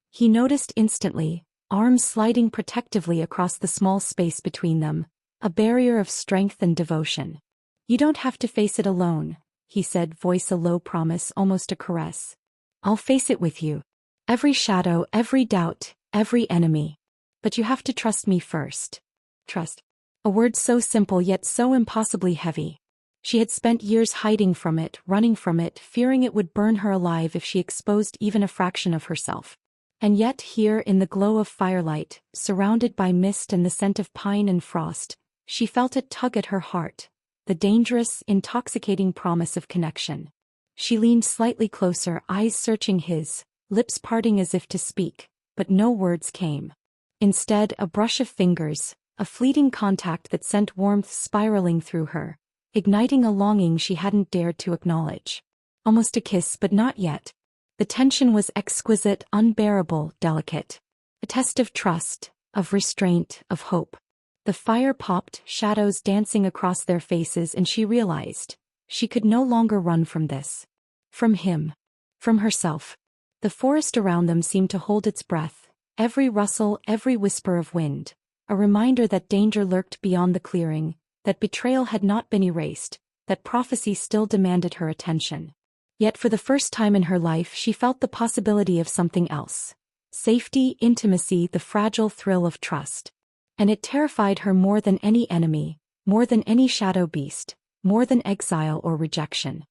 He noticed instantly, arms sliding protectively across the small space between them, a barrier of strength and devotion. "You don't have to face it alone," he said, voice a low promise, almost a caress. "I'll face it with you. Every shadow, every doubt, every enemy. But you have to trust me first." Trust. A word so simple yet so impossibly heavy. She had spent years hiding from it, running from it, fearing it would burn her alive if she exposed even a fraction of herself. And yet here in the glow of firelight, surrounded by mist and the scent of pine and frost, she felt it tug at her heart, the dangerous, intoxicating promise of connection. She leaned slightly closer, eyes searching his, lips parting as if to speak, but no words came. Instead, a brush of fingers, a fleeting contact that sent warmth spiraling through her, igniting a longing she hadn't dared to acknowledge. Almost a kiss, but not yet. The tension was exquisite, unbearable, delicate. A test of trust, of restraint, of hope. The fire popped, shadows dancing across their faces, and she realized she could no longer run from this. From him. From herself. The forest around them seemed to hold its breath, every rustle, every whisper of wind, a reminder that danger lurked beyond the clearing, that betrayal had not been erased, that prophecy still demanded her attention. Yet for the first time in her life she felt the possibility of something else. Safety, intimacy, the fragile thrill of trust. And it terrified her more than any enemy, more than any shadow beast, more than exile or rejection.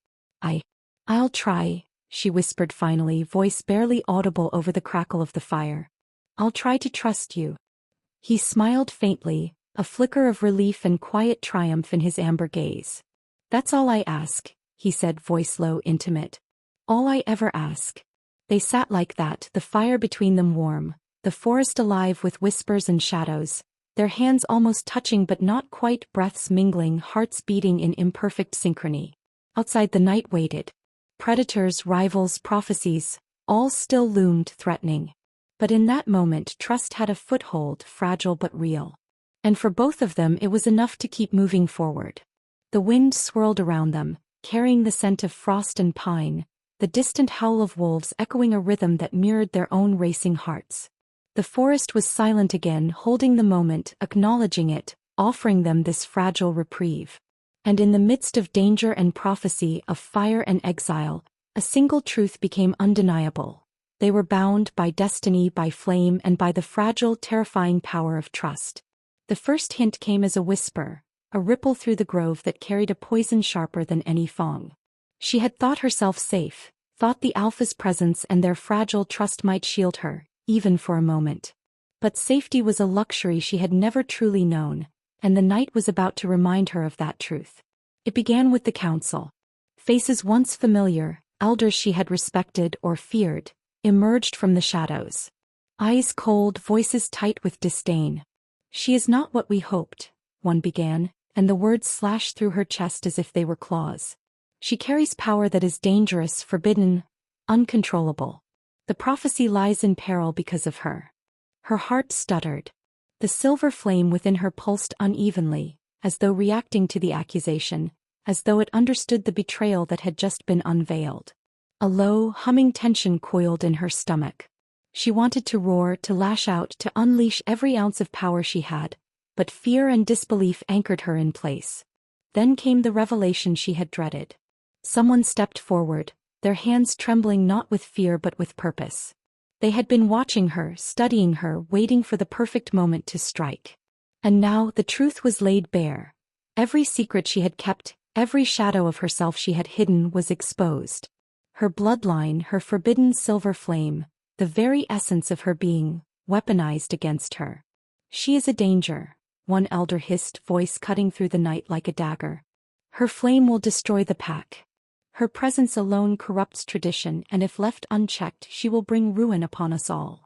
I'll try," she whispered finally, voice barely audible over the crackle of the fire. "I'll try to trust you." He smiled faintly, a flicker of relief and quiet triumph in his amber gaze. "That's all I ask," he said, voice low, intimate. "All I ever ask." They sat like that, the fire between them warm, the forest alive with whispers and shadows, their hands almost touching but not quite, breaths mingling, hearts beating in imperfect synchrony. Outside the night waited. Predators, rivals, prophecies, all still loomed threatening. But in that moment trust had a foothold, fragile but real. And for both of them it was enough to keep moving forward. The wind swirled around them, carrying the scent of frost and pine, the distant howl of wolves echoing a rhythm that mirrored their own racing hearts. The forest was silent again, holding the moment, acknowledging it, offering them this fragile reprieve. And in the midst of danger and prophecy, of fire and exile, a single truth became undeniable. They were bound by destiny, by flame, and by the fragile, terrifying power of trust. The first hint came as a whisper, a ripple through the grove that carried a poison sharper than any fong. She had thought herself safe, thought the Alpha's presence and their fragile trust might shield her, even for a moment. But safety was a luxury she had never truly known, and the night was about to remind her of that truth. It began with the council. Faces once familiar, elders she had respected or feared, emerged from the shadows. Eyes cold, voices tight with disdain. "She is not what we hoped," one began, and the words slashed through her chest as if they were claws. "She carries power that is dangerous, forbidden, uncontrollable. The prophecy lies in peril because of her." Her heart stuttered. The silver flame within her pulsed unevenly, as though reacting to the accusation, as though it understood the betrayal that had just been unveiled. A low, humming tension coiled in her stomach. She wanted to roar, to lash out, to unleash every ounce of power she had, but fear and disbelief anchored her in place. Then came the revelation she had dreaded. Someone stepped forward, their hands trembling not with fear but with purpose. They had been watching her, studying her, waiting for the perfect moment to strike. And now the truth was laid bare. Every secret she had kept, every shadow of herself she had hidden was exposed. Her bloodline, her forbidden silver flame, the very essence of her being, weaponized against her. "She is a danger," one elder hissed, voice cutting through the night like a dagger. "Her flame will destroy the pack. Her presence alone corrupts tradition, and if left unchecked, she will bring ruin upon us all."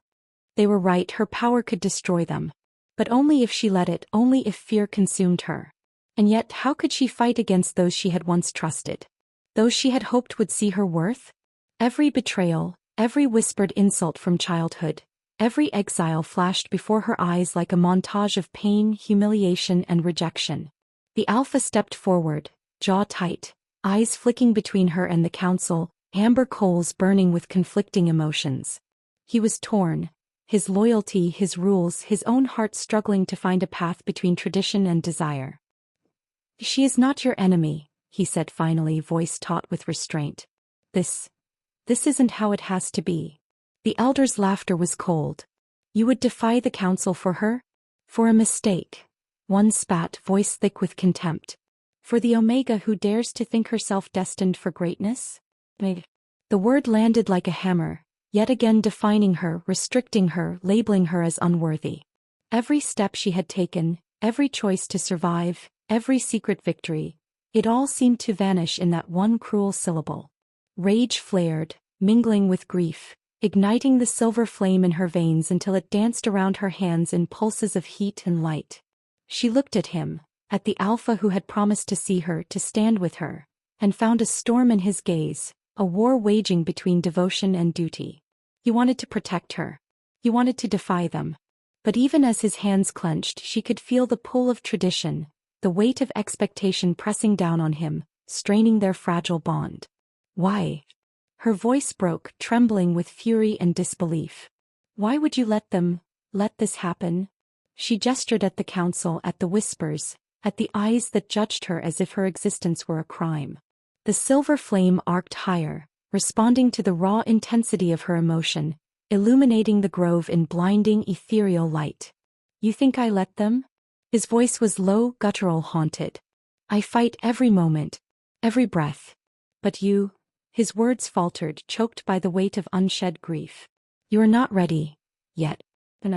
They were right, her power could destroy them. But only if she let it, only if fear consumed her. And yet, how could she fight against those she had once trusted? Those she had hoped would see her worth? Every betrayal, every whispered insult from childhood, every exile flashed before her eyes like a montage of pain, humiliation, and rejection. The Alpha stepped forward, jaw tight, eyes flicking between her and the council, amber coals burning with conflicting emotions. He was torn, his loyalty, his rules, his own heart struggling to find a path between tradition and desire. "She is not your enemy," he said finally, voice taut with restraint. This isn't how it has to be." The elder's laughter was cold. "You would defy the council for her? For a mistake." One spat, voice thick with contempt. "For the Omega who dares to think herself destined for greatness?" The word landed like a hammer, yet again defining her, restricting her, labeling her as unworthy. Every step she had taken, every choice to survive, every secret victory, it all seemed to vanish in that one cruel syllable. Rage flared, mingling with grief, igniting the silver flame in her veins until it danced around her hands in pulses of heat and light. She looked at him, at the Alpha who had promised to see her, to stand with her, and found a storm in his gaze, a war waging between devotion and duty. He wanted to protect her. He wanted to defy them. But even as his hands clenched, she could feel the pull of tradition, the weight of expectation pressing down on him, straining their fragile bond. "Why?" Her voice broke, trembling with fury and disbelief. "Why would you let this happen?" She gestured at the council, at the whispers, at the eyes that judged her as if her existence were a crime. The silver flame arced higher, responding to the raw intensity of her emotion, illuminating the grove in blinding, ethereal light. "You think I let them?" His voice was low, guttural, haunted. "I fight every moment, every breath. But you..." His words faltered, choked by the weight of unshed grief. "You are not ready yet, and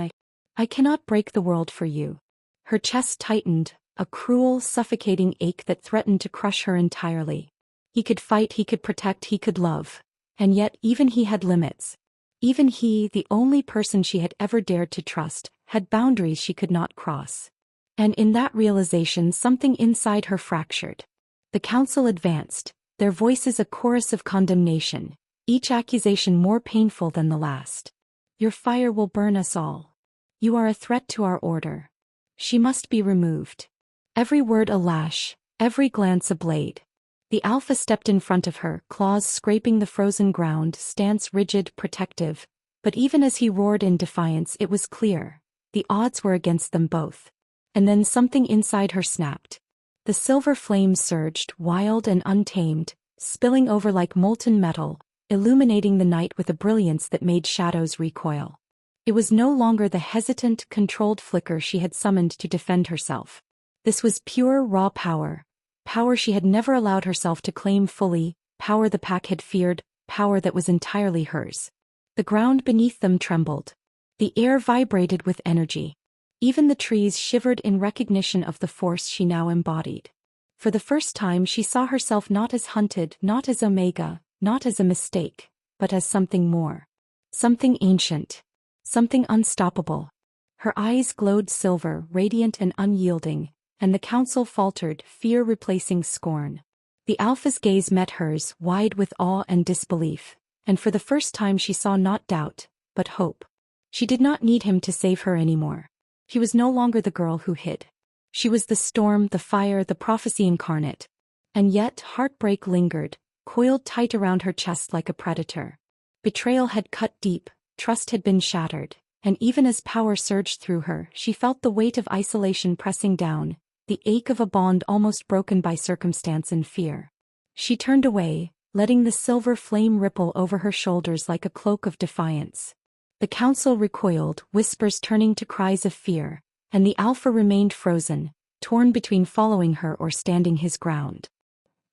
I cannot break the world for you." Her chest tightened, a cruel, suffocating ache that threatened to crush her entirely. He could fight, he could protect, he could love. And yet even he had limits. Even he, the only person she had ever dared to trust, had boundaries she could not cross. And in that realization something inside her fractured. The council advanced, their voices a chorus of condemnation, each accusation more painful than the last. "Your fire will burn us all. You are a threat to our order. She must be removed." Every word a lash, every glance a blade. The Alpha stepped in front of her, claws scraping the frozen ground, stance rigid, protective. But even as he roared in defiance, it was clear. The odds were against them both. And then something inside her snapped. The silver flame surged, wild and untamed, spilling over like molten metal, illuminating the night with a brilliance that made shadows recoil. It was no longer the hesitant, controlled flicker she had summoned to defend herself. This was pure raw power. Power she had never allowed herself to claim fully, power the pack had feared, power that was entirely hers. The ground beneath them trembled. The air vibrated with energy. Even the trees shivered in recognition of the force she now embodied. For the first time she saw herself not as hunted, not as Omega, not as a mistake, but as something more. Something ancient. Something unstoppable. Her eyes glowed silver, radiant and unyielding, and the council faltered, fear replacing scorn. The Alpha's gaze met hers, wide with awe and disbelief, and for the first time she saw not doubt, but hope. She did not need him to save her anymore. He was no longer the girl who hid. She was the storm, the fire, the prophecy incarnate. And yet heartbreak lingered, coiled tight around her chest like a predator. Betrayal had cut deep, trust had been shattered, and even as power surged through her, she felt the weight of isolation pressing down, the ache of a bond almost broken by circumstance and fear. She turned away, letting the silver flame ripple over her shoulders like a cloak of defiance. The council recoiled, whispers turning to cries of fear, and the Alpha remained frozen, torn between following her or standing his ground.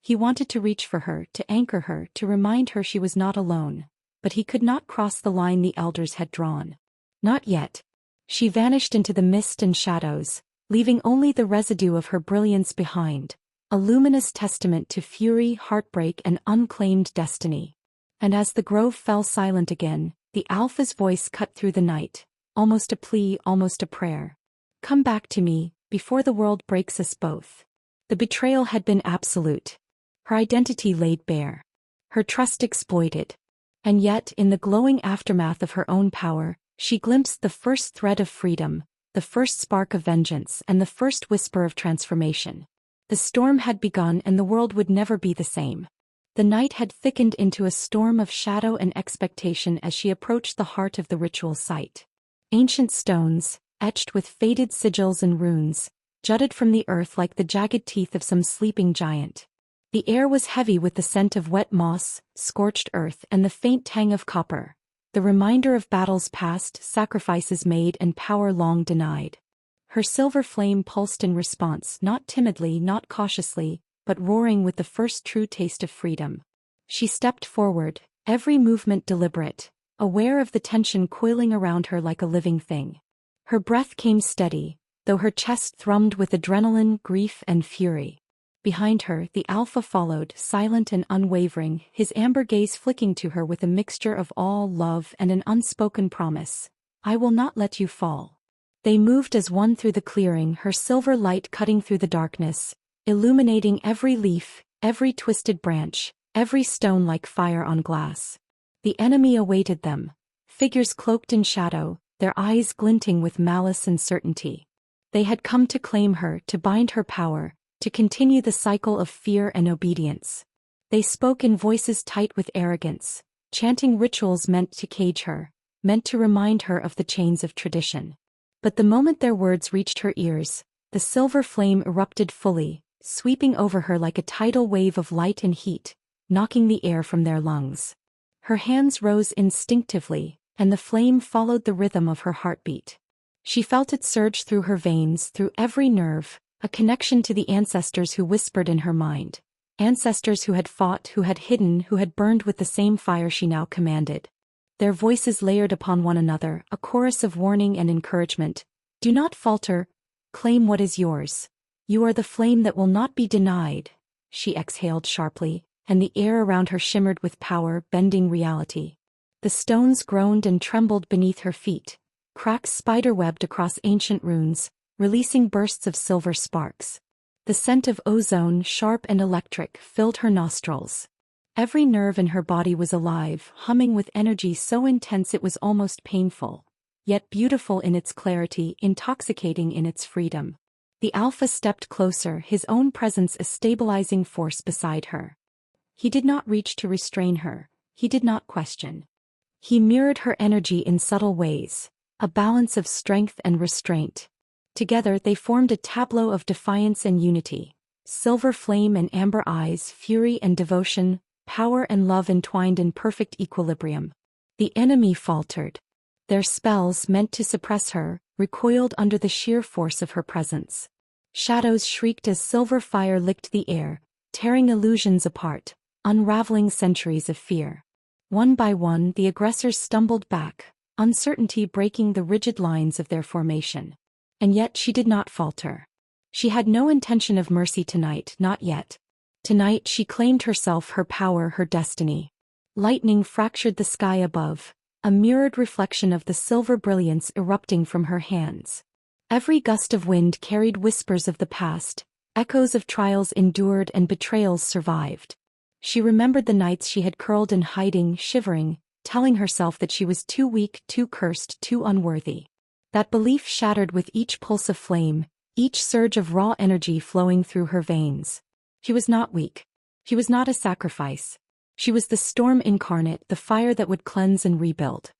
He wanted to reach for her, to anchor her, to remind her she was not alone, but he could not cross the line the elders had drawn. Not yet. She vanished into the mist and shadows, leaving only the residue of her brilliance behind, a luminous testament to fury, heartbreak, and unclaimed destiny. And as the grove fell silent again, the Alpha's voice cut through the night, almost a plea, almost a prayer. Come back to me, before the world breaks us both. The betrayal had been absolute. Her identity laid bare. Her trust exploited. And yet, in the glowing aftermath of her own power, she glimpsed the first thread of freedom, the first spark of vengeance, and the first whisper of transformation. The storm had begun and the world would never be the same. The night had thickened into a storm of shadow and expectation as she approached the heart of the ritual site. Ancient stones, etched with faded sigils and runes, jutted from the earth like the jagged teeth of some sleeping giant. The air was heavy with the scent of wet moss, scorched earth, and the faint tang of copper, the reminder of battles past, sacrifices made, and power long denied. Her silver flame pulsed in response, not timidly, not cautiously, but roaring with the first true taste of freedom. She stepped forward, every movement deliberate, aware of the tension coiling around her like a living thing. Her breath came steady, though her chest thrummed with adrenaline, grief, and fury. Behind her, the Alpha followed, silent and unwavering, his amber gaze flicking to her with a mixture of awe, love, and an unspoken promise. I will not let you fall. They moved as one through the clearing, her silver light cutting through the darkness, illuminating every leaf, every twisted branch, every stone like fire on glass. The enemy awaited them, figures cloaked in shadow, their eyes glinting with malice and certainty. They had come to claim her, to bind her power, to continue the cycle of fear and obedience. They spoke in voices tight with arrogance, chanting rituals meant to cage her, meant to remind her of the chains of tradition. But the moment their words reached her ears, the silver flame erupted fully, sweeping over her like a tidal wave of light and heat, knocking the air from their lungs. Her hands rose instinctively, and the flame followed the rhythm of her heartbeat. She felt it surge through her veins, through every nerve, a connection to the ancestors who whispered in her mind. Ancestors who had fought, who had hidden, who had burned with the same fire she now commanded. Their voices layered upon one another, a chorus of warning and encouragement. Do not falter. Claim what is yours. You are the flame that will not be denied. She exhaled sharply, and the air around her shimmered with power, bending reality. The stones groaned and trembled beneath her feet, cracks spider-webbed across ancient runes, releasing bursts of silver sparks. The scent of ozone, sharp and electric, filled her nostrils. Every nerve in her body was alive, humming with energy so intense it was almost painful, yet beautiful in its clarity, intoxicating in its freedom. The Alpha stepped closer, his own presence a stabilizing force beside her. He did not reach to restrain her, he did not question. He mirrored her energy in subtle ways, a balance of strength and restraint. Together they formed a tableau of defiance and unity. Silver flame and amber eyes, fury and devotion, power and love entwined in perfect equilibrium. The enemy faltered. Their spells, meant to suppress her, recoiled under the sheer force of her presence. Shadows shrieked as silver fire licked the air, tearing illusions apart, unraveling centuries of fear. One by one the aggressors stumbled back, uncertainty breaking the rigid lines of their formation. And yet she did not falter. She had no intention of mercy tonight, not yet. Tonight she claimed herself, her power, her destiny. Lightning fractured the sky above, a mirrored reflection of the silver brilliance erupting from her hands. Every gust of wind carried whispers of the past, echoes of trials endured and betrayals survived. She remembered the nights she had curled in hiding, shivering, telling herself that she was too weak, too cursed, too unworthy. That belief shattered with each pulse of flame, each surge of raw energy flowing through her veins. She was not weak. She was not a sacrifice. She was the storm incarnate, the fire that would cleanse and rebuild.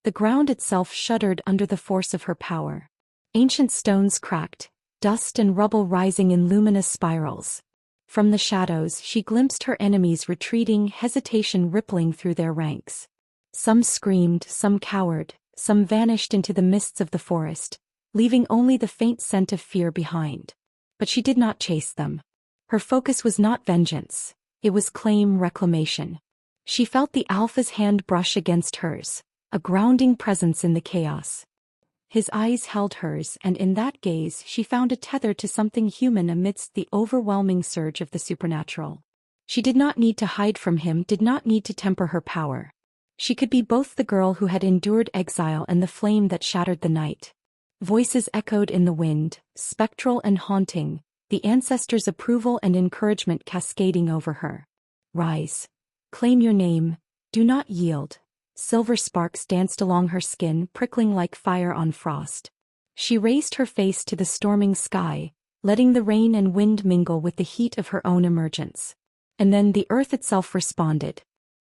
The ground itself shuddered under the force of her power. Ancient stones cracked, dust and rubble rising in luminous spirals. From the shadows she glimpsed her enemies retreating, hesitation rippling through their ranks. Some screamed, some cowered, some vanished into the mists of the forest, leaving only the faint scent of fear behind. But she did not chase them. Her focus was not vengeance. It was claim, reclamation. She felt the Alpha's hand brush against hers, a grounding presence in the chaos. His eyes held hers, and in that gaze she found a tether to something human amidst the overwhelming surge of the supernatural. She did not need to hide from him, did not need to temper her power. She could be both the girl who had endured exile and the flame that shattered the night. Voices echoed in the wind, spectral and haunting, the ancestors' approval and encouragement cascading over her. Rise. Claim your name. Do not yield. Silver sparks danced along her skin, prickling like fire on frost. She raised her face to the storming sky, letting the rain and wind mingle with the heat of her own emergence. And then the earth itself responded.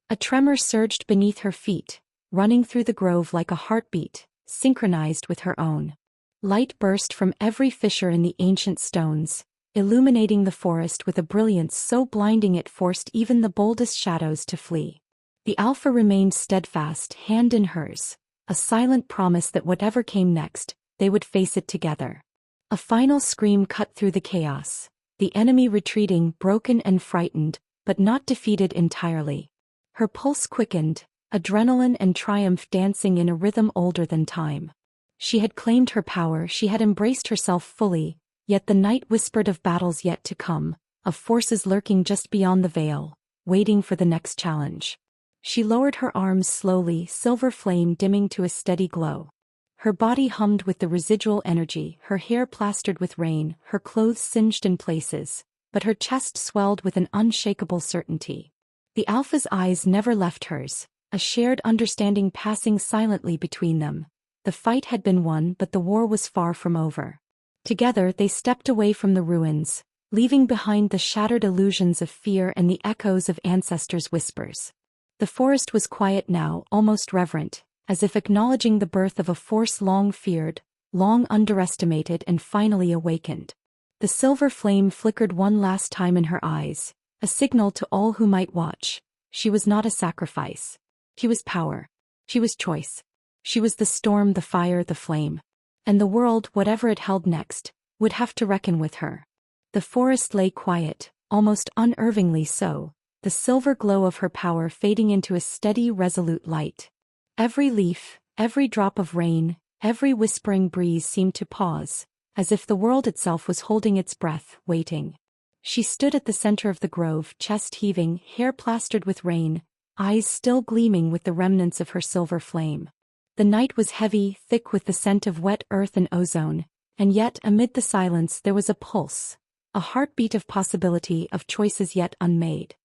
A tremor surged beneath her feet, running through the grove like a heartbeat, synchronized with her own. Light burst from every fissure in the ancient stones, illuminating the forest with a brilliance so blinding it forced even the boldest shadows to flee. The Alpha remained steadfast, hand in hers, a silent promise that whatever came next, they would face it together. A final scream cut through the chaos, the enemy retreating, broken and frightened, but not defeated entirely. Her pulse quickened, adrenaline and triumph dancing in a rhythm older than time. She had claimed her power, she had embraced herself fully, yet the night whispered of battles yet to come, of forces lurking just beyond the veil, waiting for the next challenge. She lowered her arms slowly, silver flame dimming to a steady glow. Her body hummed with the residual energy, her hair plastered with rain, her clothes singed in places, but her chest swelled with an unshakable certainty. The Alpha's eyes never left hers, a shared understanding passing silently between them. The fight had been won, but the war was far from over. Together they stepped away from the ruins, leaving behind the shattered illusions of fear and the echoes of ancestors' whispers. The forest was quiet now, almost reverent, as if acknowledging the birth of a force long feared, long underestimated and finally awakened. The silver flame flickered one last time in her eyes, a signal to all who might watch. She was not a sacrifice. She was power. She was choice. She was the storm, the fire, the flame. And the world, whatever it held next, would have to reckon with her. The forest lay quiet, almost unnervingly so, the silver glow of her power fading into a steady, resolute light. Every leaf, every drop of rain, every whispering breeze seemed to pause, as if the world itself was holding its breath, waiting. She stood at the center of the grove, chest heaving, hair plastered with rain, eyes still gleaming with the remnants of her silver flame. The night was heavy, thick with the scent of wet earth and ozone, and yet amid the silence there was a pulse, a heartbeat of possibility, of choices yet unmade.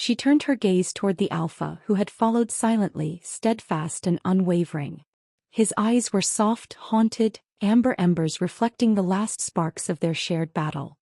She turned her gaze toward the Alpha, who had followed silently, steadfast and unwavering. His eyes were soft, haunted, amber embers reflecting the last sparks of their shared battle.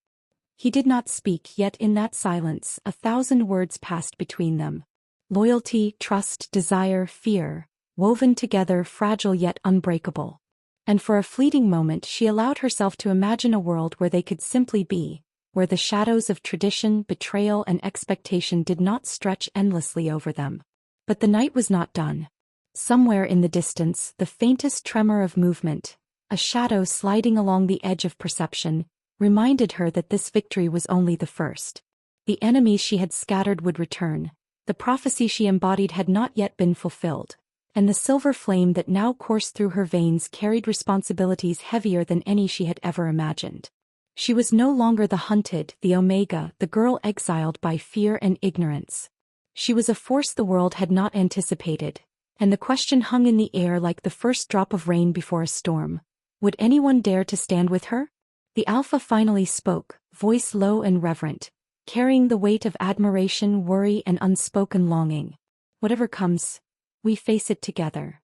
He did not speak, yet in that silence 1,000 words passed between them. Loyalty, trust, desire, fear, woven together, fragile yet unbreakable. And for a fleeting moment she allowed herself to imagine a world where they could simply be, where the shadows of tradition, betrayal and expectation did not stretch endlessly over them. But the night was not done. Somewhere in the distance, the faintest tremor of movement, a shadow sliding along the edge of perception, reminded her that this victory was only the first. The enemies she had scattered would return, the prophecy she embodied had not yet been fulfilled, and the silver flame that now coursed through her veins carried responsibilities heavier than any she had ever imagined. She was no longer the hunted, the Omega, the girl exiled by fear and ignorance. She was a force the world had not anticipated, and the question hung in the air like the first drop of rain before a storm. Would anyone dare to stand with her? The Alpha finally spoke, voice low and reverent, carrying the weight of admiration, worry, and unspoken longing. Whatever comes, we face it together.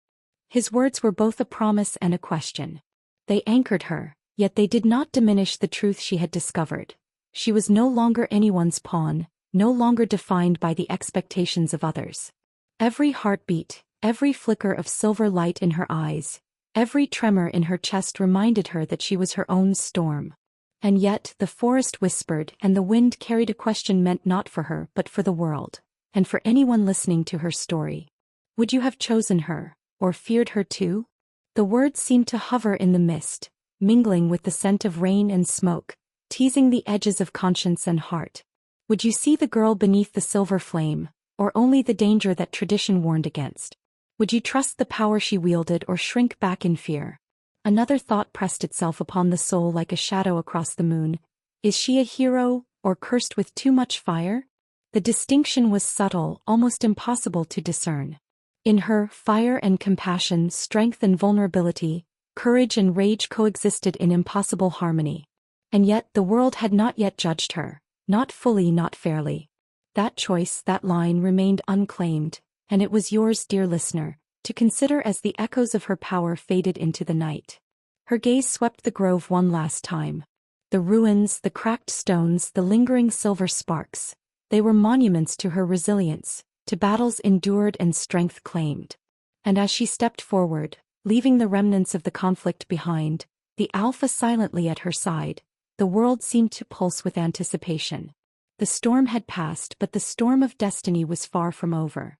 His words were both a promise and a question. They anchored her, yet they did not diminish the truth she had discovered. She was no longer anyone's pawn, no longer defined by the expectations of others. Every heartbeat, every flicker of silver light in her eyes, every tremor in her chest reminded her that she was her own storm. And yet the forest whispered and the wind carried a question meant not for her but for the world, and for anyone listening to her story. Would you have chosen her, or feared her too? The words seemed to hover in the mist, mingling with the scent of rain and smoke, teasing the edges of conscience and heart. Would you see the girl beneath the silver flame, or only the danger that tradition warned against? Would you trust the power she wielded or shrink back in fear? Another thought pressed itself upon the soul like a shadow across the moon. Is she a hero, or cursed with too much fire? The distinction was subtle, almost impossible to discern. In her, fire and compassion, strength and vulnerability, courage and rage coexisted in impossible harmony. And yet the world had not yet judged her, not fully, not fairly. That choice, that line remained unclaimed, and it was yours, dear listener, to consider as the echoes of her power faded into the night. Her gaze swept the grove one last time. The ruins, the cracked stones, the lingering silver sparks, they were monuments to her resilience, to battles endured and strength claimed. And as she stepped forward, leaving the remnants of the conflict behind, the Alpha silently at her side, the world seemed to pulse with anticipation. The storm had passed, but the storm of destiny was far from over.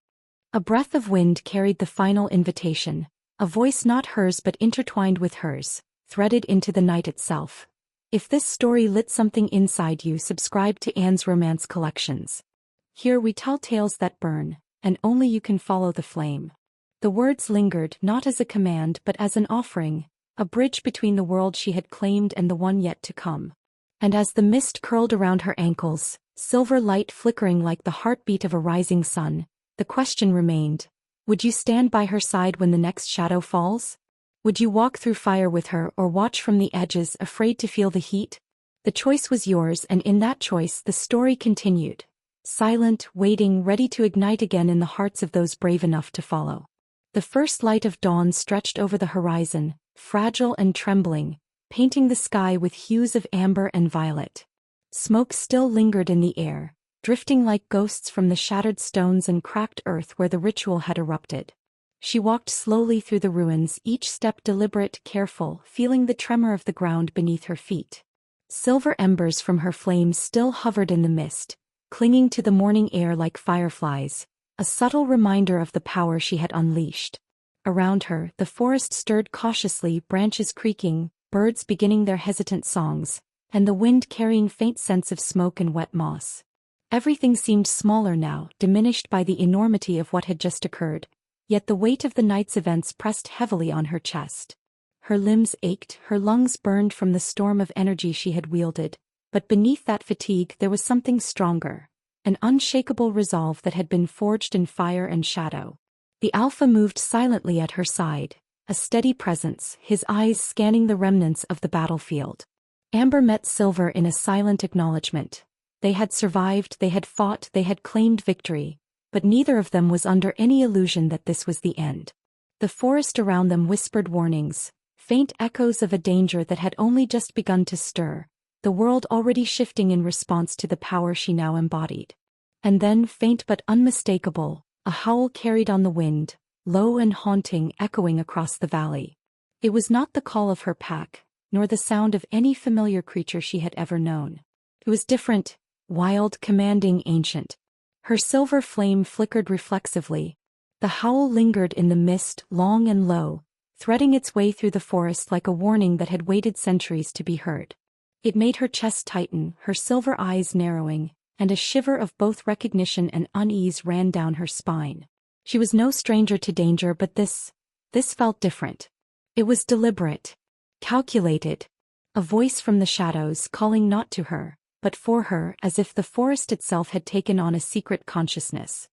A breath of wind carried the final invitation, a voice not hers but intertwined with hers, threaded into the night itself. If this story lit something inside you, subscribe to Anne's Romance Collections. Here we tell tales that burn, and only you can follow the flame. The words lingered not as a command but as an offering, a bridge between the world she had claimed and the one yet to come. And as the mist curled around her ankles, silver light flickering like the heartbeat of a rising sun, the question remained: would you stand by her side when the next shadow falls? Would you walk through fire with her or watch from the edges, afraid to feel the heat? The choice was yours, and in that choice the story continued, silent, waiting, ready to ignite again in the hearts of those brave enough to follow. The first light of dawn stretched over the horizon, fragile and trembling, painting the sky with hues of amber and violet. Smoke still lingered in the air, drifting like ghosts from the shattered stones and cracked earth where the ritual had erupted. She walked slowly through the ruins, each step deliberate, careful, feeling the tremor of the ground beneath her feet. Silver embers from her flames still hovered in the mist, clinging to the morning air like fireflies, a subtle reminder of the power she had unleashed. Around her, the forest stirred cautiously, branches creaking, birds beginning their hesitant songs, and the wind carrying faint scents of smoke and wet moss. Everything seemed smaller now, diminished by the enormity of what had just occurred, yet the weight of the night's events pressed heavily on her chest. Her limbs ached, her lungs burned from the storm of energy she had wielded, but beneath that fatigue there was something stronger, an unshakable resolve that had been forged in fire and shadow. The Alpha moved silently at her side, a steady presence, his eyes scanning the remnants of the battlefield. Amber met Silver in a silent acknowledgement. They had survived, they had fought, they had claimed victory, but neither of them was under any illusion that this was the end. The forest around them whispered warnings, faint echoes of a danger that had only just begun to stir, the world already shifting in response to the power she now embodied. And then, faint but unmistakable, a howl carried on the wind, low and haunting, echoing across the valley. It was not the call of her pack, nor the sound of any familiar creature she had ever known. It was different, wild, commanding, ancient. Her silver flame flickered reflexively. The howl lingered in the mist, long and low, threading its way through the forest like a warning that had waited centuries to be heard. It made her chest tighten, her silver eyes narrowing, and a shiver of both recognition and unease ran down her spine. She was no stranger to danger, but this felt different. It was deliberate, calculated. A voice from the shadows calling not to her, but for her, as if the forest itself had taken on a secret consciousness.